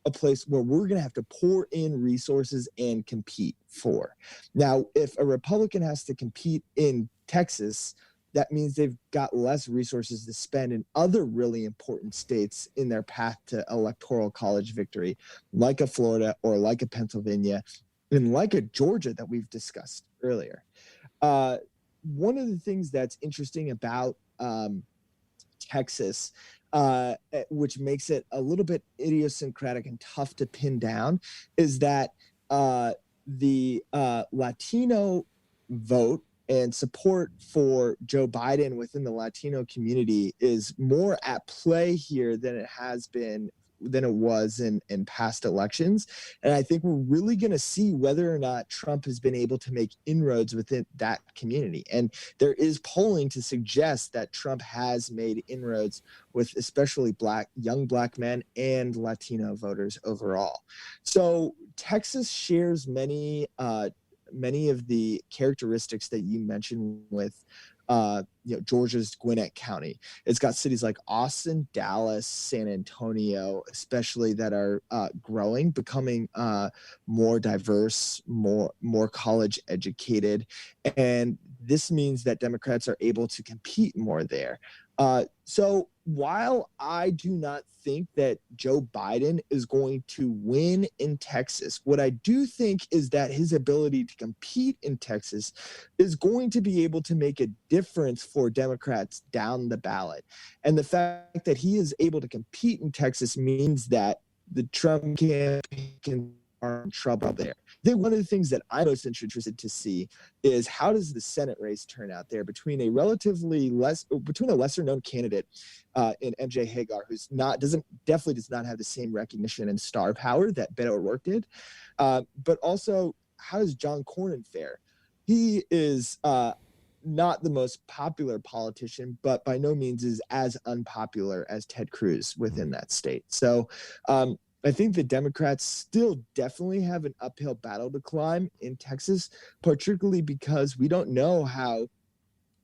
a place where we're going to have to pour in resources and compete for. Now, if a Republican has to compete in Texas, that means they've got less resources to spend in other really important states in their path to electoral college victory, like a Florida or like a Pennsylvania, and like a Georgia that we've discussed earlier. One of the things that's interesting about Texas, which makes it a little bit idiosyncratic and tough to pin down, is that the Latino vote and support for Joe Biden within the Latino community is more at play here than it was in past elections. And I think we're really going to see whether or not Trump has been able to make inroads within that community. And there is polling to suggest that Trump has made inroads with especially young black men and Latino voters overall. So Texas shares many of the characteristics that you mentioned with Georgia's Gwinnett County. It's got cities like Austin, Dallas, San Antonio, especially, that are growing, becoming more diverse, more college educated. And this means that Democrats are able to compete more there. So while I do not think that Joe Biden is going to win in Texas, what I do think is that his ability to compete in Texas is going to be able to make a difference for Democrats down the ballot. And the fact that he is able to compete in Texas means that the Trump campaign are in trouble there. I think one of the things that I'm most interested to see is how does the Senate race turn out there between a lesser known candidate in MJ Hagar, who's definitely does not have the same recognition and star power that Beto O'Rourke did, but also how does John Cornyn fare? He is not the most popular politician, but by no means is as unpopular as Ted Cruz within that state. So I think the Democrats still definitely have an uphill battle to climb in Texas, particularly because we don't know how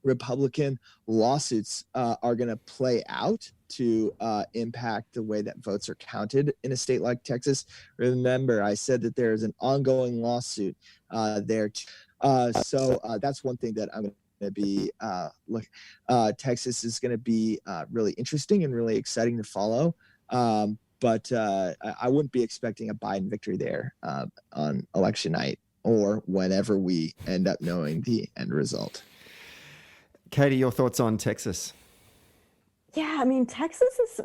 Republican lawsuits are going to play out to impact the way that votes are counted in a state like Texas. Remember, I said that there is an ongoing lawsuit there. So that's one thing that I'm going to be Texas is going to be really interesting and really exciting to follow. But I wouldn't be expecting a Biden victory there on election night or whenever we end up knowing the end result. Katie, your thoughts on Texas? Yeah, I mean, Texas is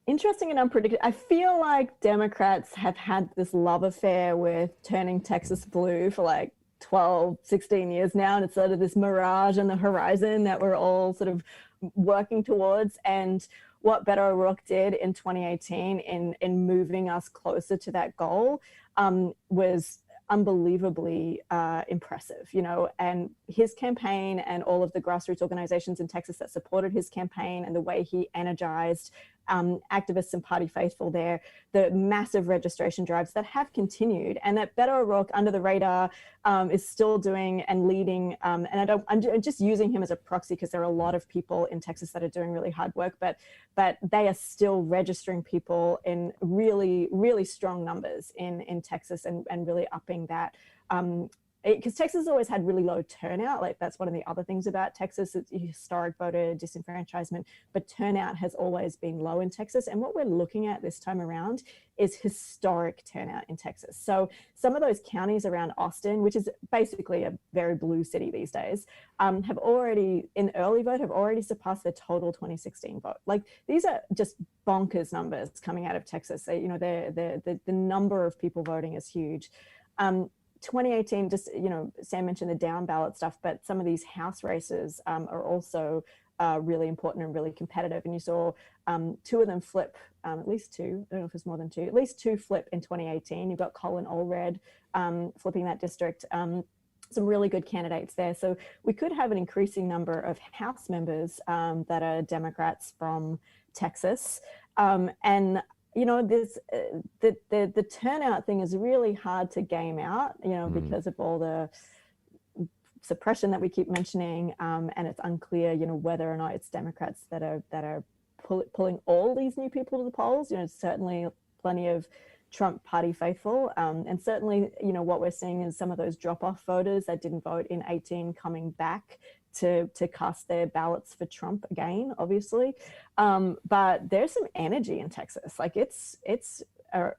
interesting and unpredictable. I feel like Democrats have had this love affair with turning Texas blue for like 12, 16 years now. And it's sort of this mirage on the horizon that we're all sort of working towards. And what Beto O'Rourke did in 2018 in moving us closer to that goal was unbelievably impressive, and his campaign and all of the grassroots organizations in Texas that supported his campaign and the way he energized activists and party faithful there, the massive registration drives that have continued, and that Beto O'Rourke under the radar is still doing and leading. And I'm just using him as a proxy because there are a lot of people in Texas that are doing really hard work, but they are still registering people in really, really strong numbers in Texas and really upping that. Because Texas has always had really low turnout. Like that's one of the other things about Texas. It's historic voter disenfranchisement, but turnout has always been low in Texas. And what we're looking at this time around is historic turnout in Texas. So some of those counties around Austin, which is basically a very blue city these days, have already, in early vote, have already surpassed the total 2016 vote. Like these are just bonkers numbers coming out of Texas. So, the number of people voting is huge. 2018, just, Sam mentioned the down ballot stuff, but some of these House races are also really important and really competitive. And you saw two of them flip, at least two, I don't know if it's more than two, at least two flip in 2018. You've got Colin Allred flipping that district. Some really good candidates there. So we could have an increasing number of House members that are Democrats from Texas. And this the turnout thing is really hard to game out, because of all the suppression that we keep mentioning, and it's unclear, whether or not it's Democrats that are pulling all these new people to the polls. Certainly plenty of Trump party faithful, and certainly, what we're seeing is some of those drop-off voters that didn't vote in 2018 coming back to cast their ballots for Trump again, obviously. But there's some energy in Texas. Like it's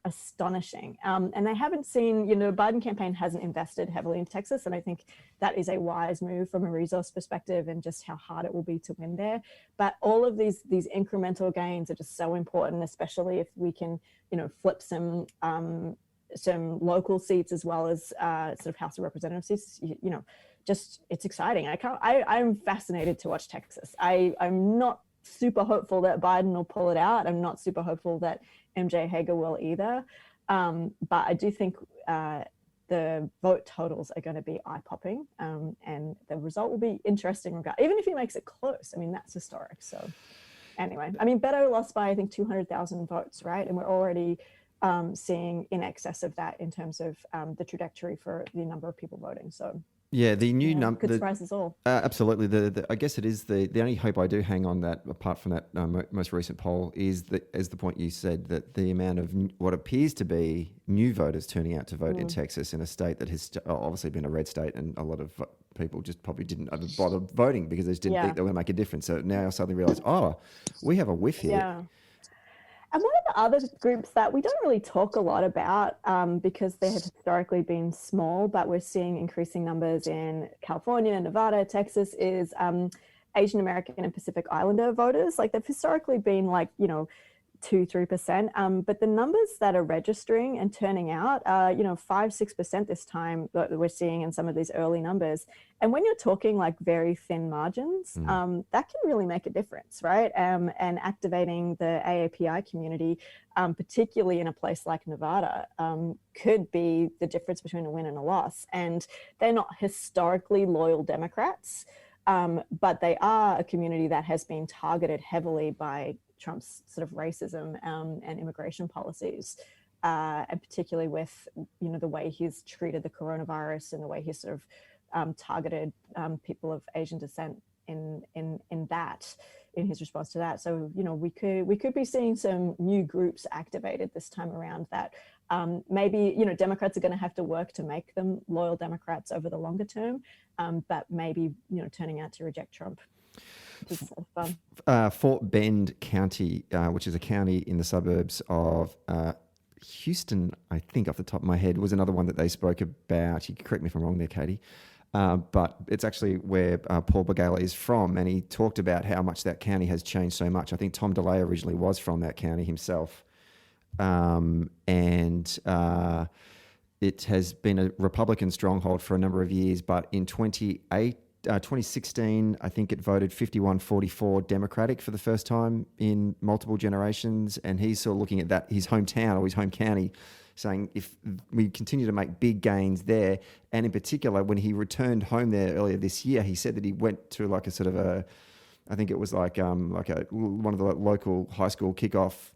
astonishing. And they haven't seen, the Biden campaign hasn't invested heavily in Texas. And I think that is a wise move from a resource perspective and just how hard it will be to win there. But all of these incremental gains are just so important, especially if we can, flip some local seats as well as sort of House of Representatives seats, just it's exciting. I'm fascinated to watch Texas. I'm not super hopeful that Biden will pull it out. I'm not super hopeful that MJ Hager will either. But I do think the vote totals are going to be eye-popping, and the result will be interesting. Even if he makes it close, that's historic. So anyway, Beto lost by, I think, 200,000 votes, right? And we're already seeing in excess of that in terms of the trajectory for the number of people voting. So yeah, the new number could surprise us all. Absolutely. I guess it is the only hope I do hang on that, apart from that most recent poll, is that, as the point you said, that the amount of what appears to be new voters turning out to vote in Texas, in a state that has obviously been a red state, and a lot of people just probably didn't bother voting because they just didn't think they were going to make a difference. So now I suddenly realise, we have a whiff here. Yeah. And one of the other groups that we don't really talk a lot about, because they have historically been small, but we're seeing increasing numbers in California, Nevada, Texas, is Asian American and Pacific Islander voters. Like, they've historically been 2-3%, but the numbers that are registering and turning out are 5-6% this time that we're seeing in some of these early numbers. And when you're talking like very thin margins, that can really make a difference, right? And activating the AAPI community, particularly in a place like Nevada, could be the difference between a win and a loss. And they're not historically loyal Democrats, but they are a community that has been targeted heavily by Trump's sort of racism and immigration policies, and particularly with the way he's treated the coronavirus and the way he's sort of targeted people of Asian descent in his response to that. So we could be seeing some new groups activated this time around that maybe Democrats are going to have to work to make them loyal Democrats over the longer term, but maybe turning out to reject Trump. Fort Bend County, which is a county in the suburbs of Houston, I think off the top of my head, was another one that they spoke about. You can correct me if I'm wrong there, Katie. But it's actually where Paul Begala is from, and he talked about how much that county has changed so much. I think Tom DeLay originally was from that county himself. And it has been a Republican stronghold for a number of years, but in 2016, I think it voted 51-44 Democratic for the first time in multiple generations. And he's sort of looking at that, his hometown or his home county, saying if we continue to make big gains there, and in particular, when he returned home there earlier this year, he said that he went to like a sort of I think it was like one of the local high school kickoff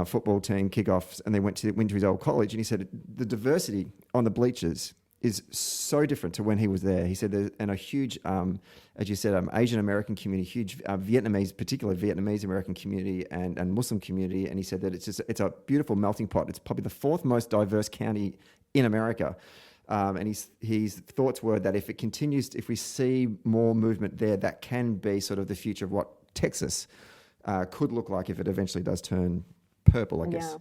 football team kickoffs, and they went to his old college, and he said the diversity on the bleachers is so different to when he was there. He said there's a huge, as you said, Asian American community, huge Vietnamese, particularly Vietnamese American community and Muslim community. And he said that it's a beautiful melting pot. It's probably the fourth most diverse county in America. And his thoughts were that if it continues, if we see more movement there, that can be sort of the future of what Texas could look like if it eventually does turn purple, I guess.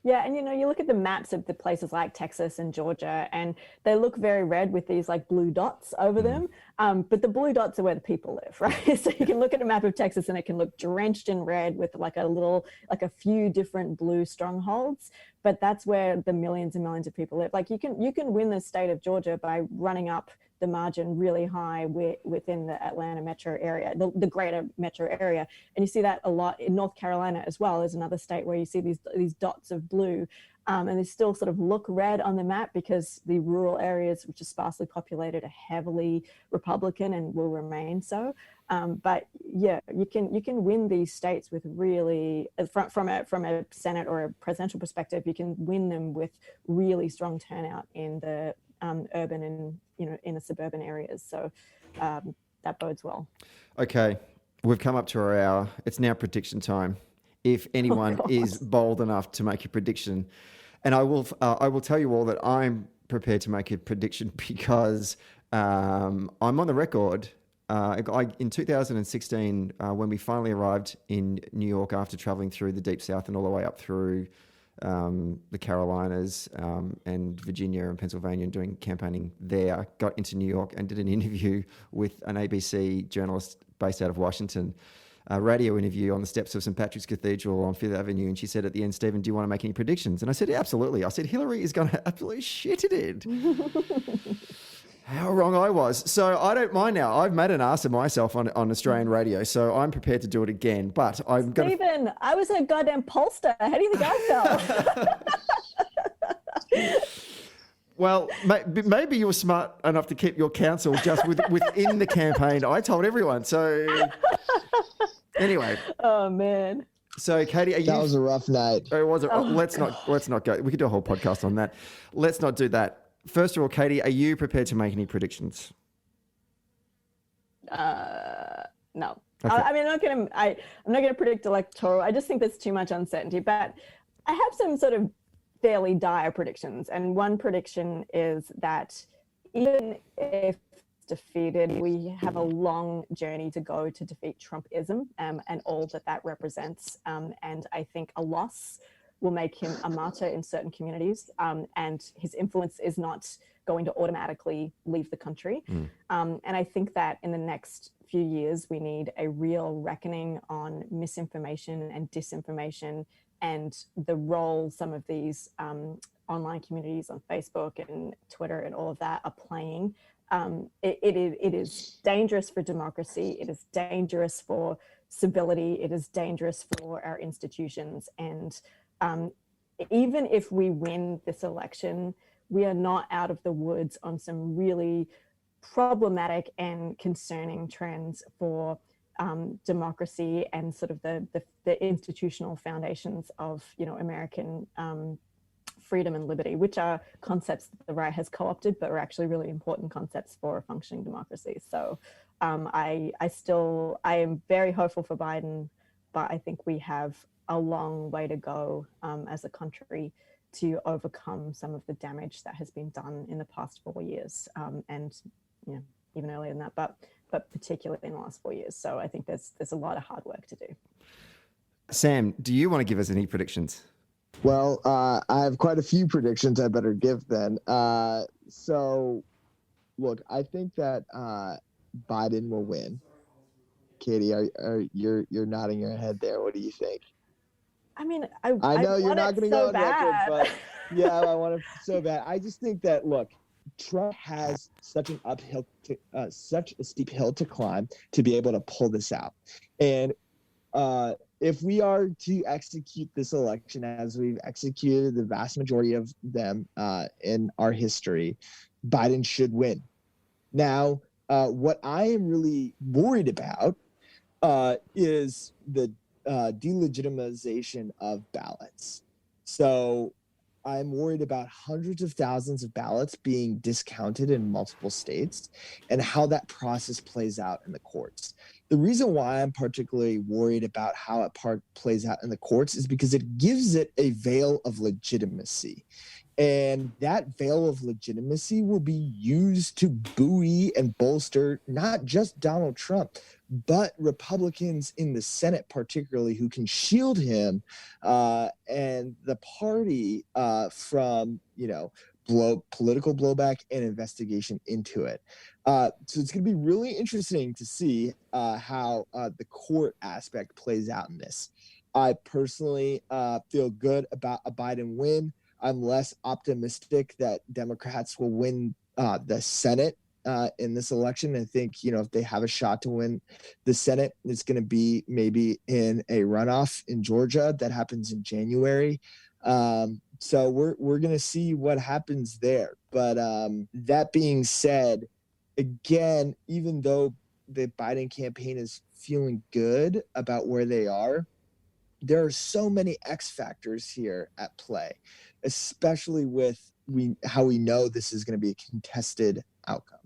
Yeah, and you look at the maps of the places like Texas and Georgia, and they look very red with these like blue dots over them. But the blue dots are where the people live, right? So you can look at a map of Texas and it can look drenched in red with like a few different blue strongholds. But that's where the millions and millions of people live. Like you can win the state of Georgia by running up the margin really high within the Atlanta metro area, the greater metro area. And you see that a lot in North Carolina as well, as another state where you see these dots of blue. And they still sort of look red on the map because the rural areas, which are sparsely populated, are heavily Republican and will remain so. But yeah, you can win these states with really, from a Senate or a presidential perspective, you can win them with really strong turnout in the urban and in the suburban areas. So that bodes well. Okay, we've come up to our hour. It's now prediction time. If anyone is bold enough to make a prediction, and I will tell you all that I'm prepared to make a prediction because I'm on the record. In 2016, when we finally arrived in New York after traveling through the Deep South and all the way up through the Carolinas and Virginia and Pennsylvania and doing campaigning there, got into New York and did an interview with an ABC journalist based out of Washington, a radio interview on the steps of St. Patrick's Cathedral on Fifth Avenue. And she said at the end, "Stephen, do you want to make any predictions?" And I said, "Yeah, absolutely." I said, "Hillary is going to absolutely shit it in." How wrong I was. So I don't mind now. I've made an ass of myself on Australian radio, so I'm prepared to do it again. But I'm going to... Stephen, I was a goddamn pollster. How do you think I felt? Well, maybe you were smart enough to keep your counsel just within the campaign. I told everyone. So anyway. Oh, man. So, Katie, that was a rough night. It was. Let's not go. We could do a whole podcast on that. Let's not do that. First of all, Katie, are you prepared to make any predictions? No. Okay. I mean, I'm not gonna predict electoral. I just think there's too much uncertainty. But I have some sort of fairly dire predictions, and one prediction is that even if defeated, we have a long journey to go to defeat Trumpism and all that represents. And I think a loss will make him a martyr in certain communities, and his influence is not going to automatically leave the country. And I think that in the next few years, we need a real reckoning on misinformation and disinformation and the role some of these online communities on Facebook and Twitter and all of that are playing. It is dangerous for democracy. It is dangerous for civility. It is dangerous for our institutions. And even if we win this election, we are not out of the woods on some really problematic and concerning trends for democracy and sort of the institutional foundations of American freedom and liberty, which are concepts that the right has co-opted, but are actually really important concepts for a functioning democracy. So I am very hopeful for Biden, but I think we have a long way to go as a country to overcome some of the damage that has been done in the past 4 years, and even earlier than that, but particularly in the last 4 years. So I think there's a lot of hard work to do. Sam, do you want to give us any predictions? Well, I have quite a few predictions I better give then. So, look, I think that Biden will win. Katie, you're nodding your head there. What do you think? I mean, I know you're not going to go on record, but yeah, I want it so bad. I just think that, look, Trump has such a steep hill to climb to be able to pull this out. And if we are to execute this election as we've executed the vast majority of them in our history, Biden should win. Now, what I am really worried about is the delegitimization of ballots. So I'm worried about hundreds of thousands of ballots being discounted in multiple states and how that process plays out in the courts. The reason why I'm particularly worried about how it plays out in the courts is because it gives it a veil of legitimacy. And that veil of legitimacy will be used to buoy and bolster not just Donald Trump, but Republicans in the Senate, particularly, who can shield him and the party from, political blowback and investigation into it. So it's going to be really interesting to see how the court aspect plays out in this. I personally feel good about a Biden win. I'm less optimistic that Democrats will win the Senate in this election. I think, if they have a shot to win the Senate, it's going to be maybe in a runoff in Georgia that happens in January. So we're gonna see what happens there. But that being said, again, even though the Biden campaign is feeling good about where they are, there are so many X factors here at play, especially with how we know this is going to be a contested outcome.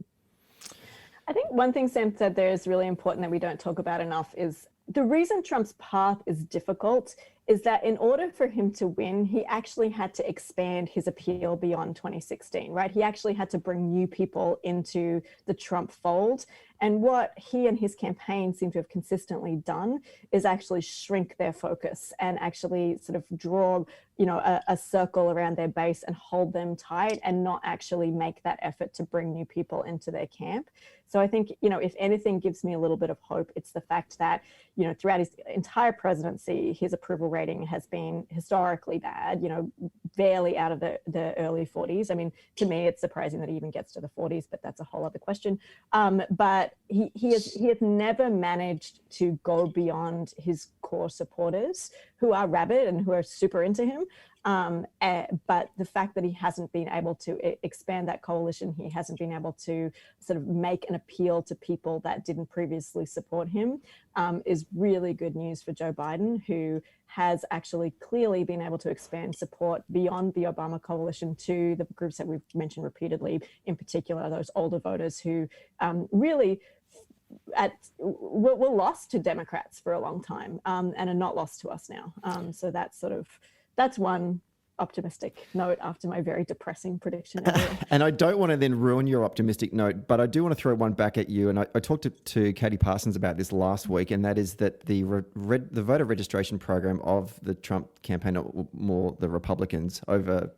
I think one thing Sam said there is really important that we don't talk about enough is the reason Trump's path is difficult is that in order for him to win, he actually had to expand his appeal beyond 2016, right? He actually had to bring new people into the Trump fold. And what he and his campaign seem to have consistently done is actually shrink their focus and actually sort of draw, a circle around their base and hold them tight and not actually make that effort to bring new people into their camp. So I think, if anything gives me a little bit of hope, it's the fact that, throughout his entire presidency, his approval rating has been historically bad, barely out of the early 40s. I mean, to me, it's surprising that he even gets to the 40s, but that's a whole other question. But he has never managed to go beyond his core supporters who are rabid and who are super into him. But the fact that he hasn't been able to expand that coalition, he hasn't been able to sort of make an appeal to people that didn't previously support him, is really good news for Joe Biden, who has actually clearly been able to expand support beyond the Obama coalition to the groups that we've mentioned repeatedly, in particular, those older voters who really were lost to Democrats for a long time and are not lost to us now. So that's one optimistic note after my very depressing prediction earlier. And I don't want to then ruin your optimistic note, but I do want to throw one back at you. And I talked to Katie Parsons about this last week, and that is that the voter registration program of the Trump campaign, or more the Republicans, over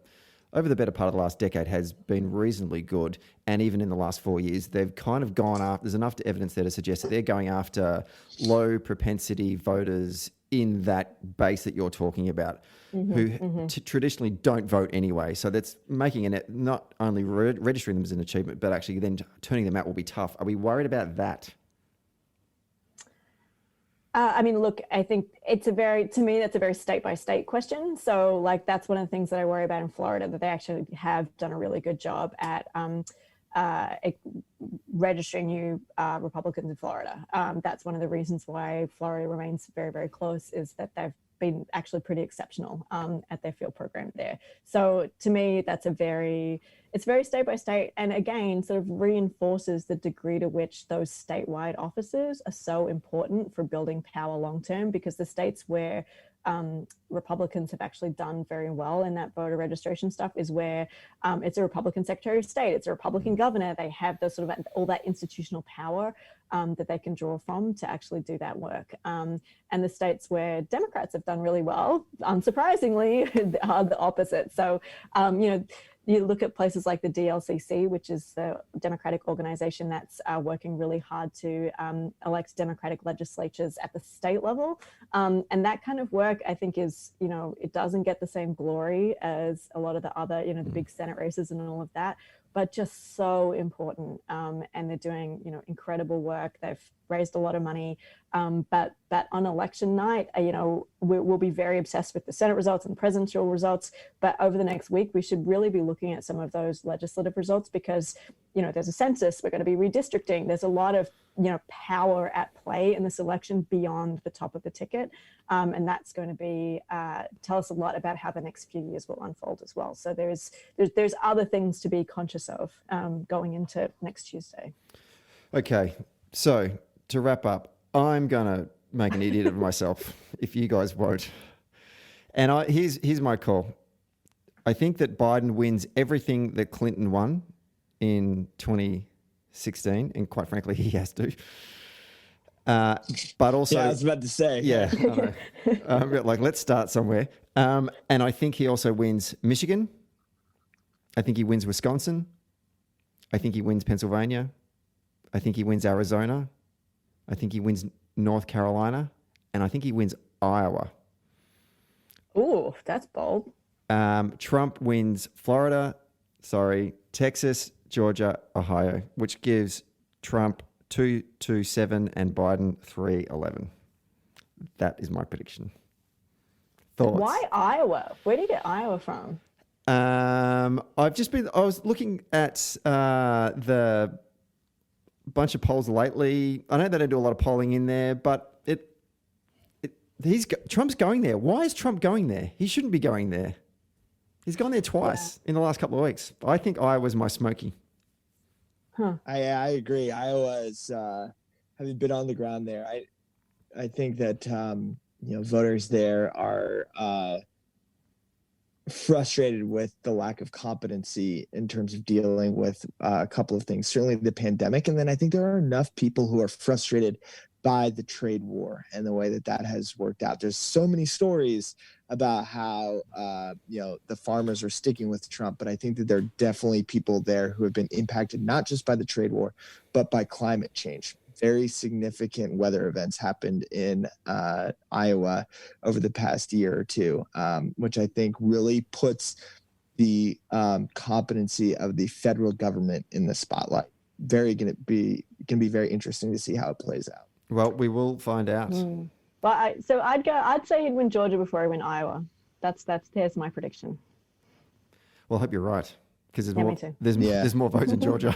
the better part of the last decade has been reasonably good. And even in the last 4 years, they've kind of gone after, there's enough evidence there to suggest that they're going after low propensity voters in that base that you're talking about, who traditionally don't vote anyway. So that's making it not only registering them as an achievement, but actually then turning them out will be tough. Are we worried about that? I mean, look, I think to me, that's a very state by state question. So that's one of the things that I worry about in Florida, that they actually have done a really good job at registering new Republicans in Florida. That's one of the reasons why Florida remains very, very close, is that they've been actually pretty exceptional at their field program there. So to me, it's very state by state, and again, sort of reinforces the degree to which those statewide offices are so important for building power long term, because the states where Republicans have actually done very well in that voter registration stuff is where it's a Republican Secretary of State, it's a Republican governor. They have the sort of all that institutional power that they can draw from to actually do that work. And the states where Democrats have done really well, unsurprisingly, are the opposite. So, you look at places like the DLCC, which is the Democratic organization that's working really hard to elect Democratic legislatures at the state level. And that kind of work, I think, is, it doesn't get the same glory as a lot of the other, the big Senate races and all of that, but just so important. And they're doing, incredible work. They've raised a lot of money. But on election night, we'll be very obsessed with the Senate results and the presidential results. But over the next week, we should really be looking at some of those legislative results, because, there's a census, we're going to be redistricting. There's a lot of, power at play in this election beyond the top of the ticket. And that's going to be tell us a lot about how the next few years will unfold as well. So there's other things to be conscious of going into next Tuesday. Okay, so to wrap up, I'm going to make an idiot of myself if you guys won't. And here's my call. I think that Biden wins everything that Clinton won in 2016, and quite frankly, he has to. But also, I was about to say, yeah, I know. Let's start somewhere. And I think he also wins Michigan. I think he wins Wisconsin. I think he wins Pennsylvania. I think he wins Arizona. I think he wins North Carolina, and I think he wins Iowa. Ooh, that's bold. Trump wins Florida, Texas, Georgia, Ohio, which gives Trump 227 and Biden 311. That is my prediction. Thoughts? Why Iowa? Where do you get Iowa from? I was looking at the bunch of polls lately. I know they don't do a lot of polling in there, but Trump's going there. Why is Trump going there? He shouldn't be going there. He's gone there twice in the last couple of weeks. I think Iowa's my smoky. I agree. Iowa's having been on the ground there. I think that voters there are frustrated with the lack of competency in terms of dealing with a couple of things. Certainly the pandemic, and then I think there are enough people who are frustrated by the trade war and the way that has worked out. There's so many stories about how the farmers are sticking with Trump, but I think that there are definitely people there who have been impacted not just by the trade war, but by climate change. Very significant weather events happened in Iowa over the past year or two, which I think really puts the competency of the federal government in the spotlight. Going to be very interesting to see how it plays out. Well, we will find out. But I'd say he'd win Georgia before he win Iowa. There's my prediction. Well, I hope you're right, because me too. There's more votes in Georgia.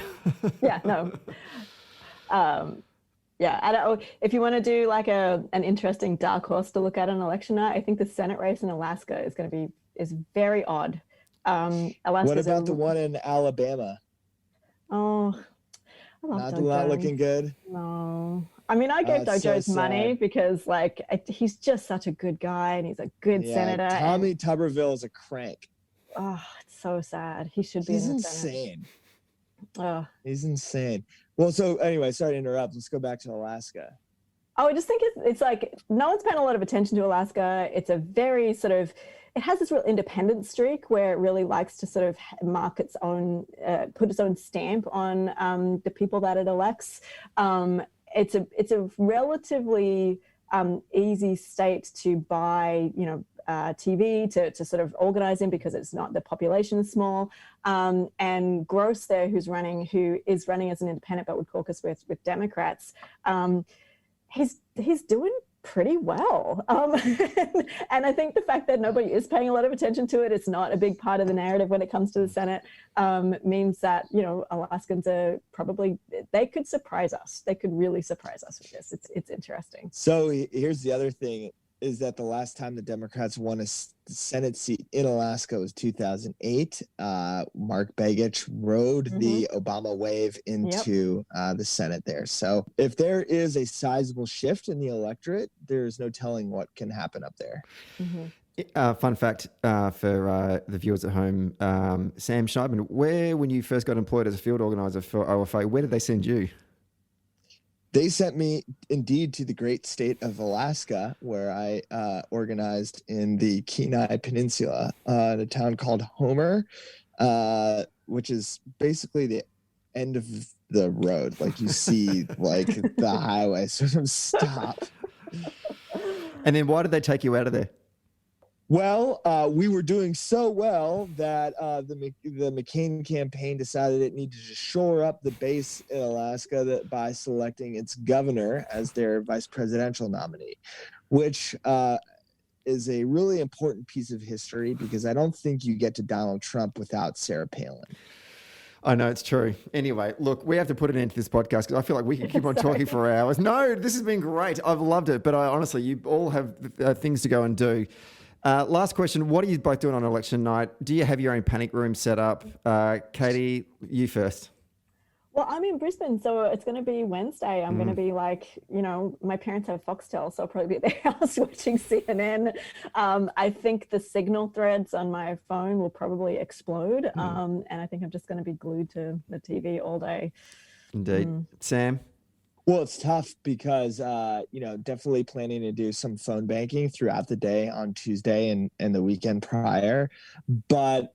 If you want to do like an interesting dark horse to look at an election night, I think the Senate race in Alaska is very odd. What about the one in Alabama? Oh, not looking good. No, I mean, I gave Dojo's money because he's just such a good guy and he's a good senator. Tommy Tuberville is a crank. Oh, it's so sad. He should be in the Senate. Insane. Oh, he's insane. Well, so anyway, sorry to interrupt. Let's go back to Alaska. Oh, I just think it's like no one's paying a lot of attention to Alaska. It's a very it has this real independent streak where it really likes to sort of mark its own, put its own stamp on the people that it elects. It's a relatively easy state to buy, TV to sort of organize in because it's not, the population is small. And Gross there, who is running as an independent but would caucus with Democrats, he's doing pretty well. And I think the fact that nobody is paying a lot of attention to it, it's not a big part of the narrative when it comes to the Senate, means that, Alaskans are they could surprise us. They could really surprise us with this. It's interesting. So here's the other thing, is that the last time the Democrats won a Senate seat in Alaska was 2008. Mark Begich rode the Obama wave into the Senate there. So if there is a sizable shift in the electorate, there's no telling what can happen up there. Fun fact for the viewers at home, Sam Scheidman, when you first got employed as a field organizer for OFA, where did they send you? They sent me indeed to the great state of Alaska, where I organized in the Kenai Peninsula in a town called Homer, which is basically the end of the road. Like you see the highway sort of stop. And then why did they take you out of there? Well, we were doing so well that the McCain campaign decided it needed to shore up the base in Alaska by selecting its governor as their vice presidential nominee, which is a really important piece of history because I don't think you get to Donald Trump without Sarah Palin. I know, it's true. Anyway, look, we have to put an end to this podcast because I feel like we can keep on talking for hours. No, this has been great. I've loved it. But honestly, you all have things to go and do. Last question. What are you both doing on election night? Do you have your own panic room set up? Katie, you first. Well, I'm in Brisbane, so it's going to be Wednesday. I'm going to be my parents have Foxtel, so I'll probably be at their house watching CNN. I think the signal threads on my phone will probably explode. And I think I'm just going to be glued to the TV all day. Indeed. Sam? Well, it's tough because, definitely planning to do some phone banking throughout the day on Tuesday and the weekend prior. But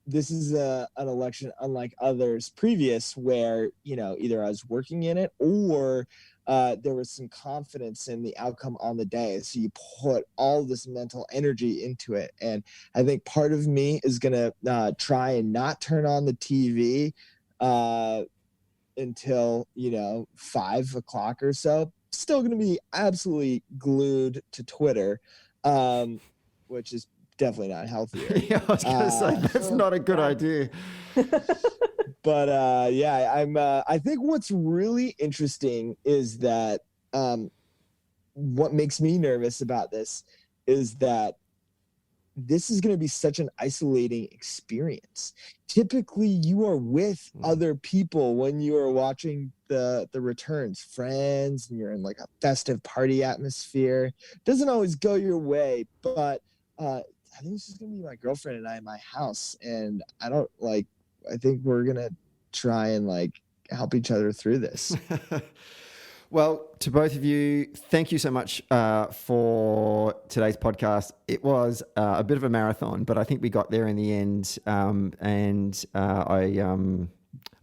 this is an election unlike others previous where, either I was working in it or there was some confidence in the outcome on the day. So you put all this mental energy into it. And I think part of me is going to try and not turn on the TV until 5 o'clock or so. Still going to be absolutely glued to Twitter, which is definitely not healthier. Yeah, I was going to say that's not a good idea. But I think what's really interesting is that what makes me nervous about this is that this is going to be such an isolating experience. Typically, you are with other people when you are watching the returns, friends, and you're in like a festive party atmosphere. Doesn't always go your way, but I think this is going to be my girlfriend and I in my house, and I think we're going to try and like help each other through this. Well, to both of you, thank you so much for today's podcast. It was a bit of a marathon, but I think we got there in the end. This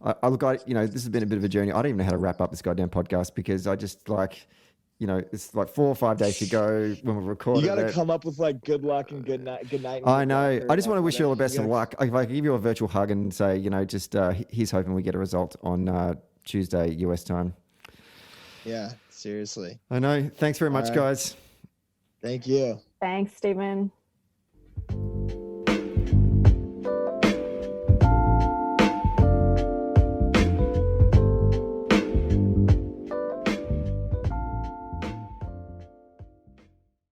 has been a bit of a journey. I don't even know how to wrap up this goddamn podcast because I just it's like 4 or 5 days to go when we're recording. You got to come up with like good luck and good night. I know. I just want to wish you all the best of luck. If I could give you a virtual hug and say, here's hoping we get a result on Tuesday, US time. Yeah, seriously. I know. Thanks very much, guys. Thank you. Thanks, Stephen.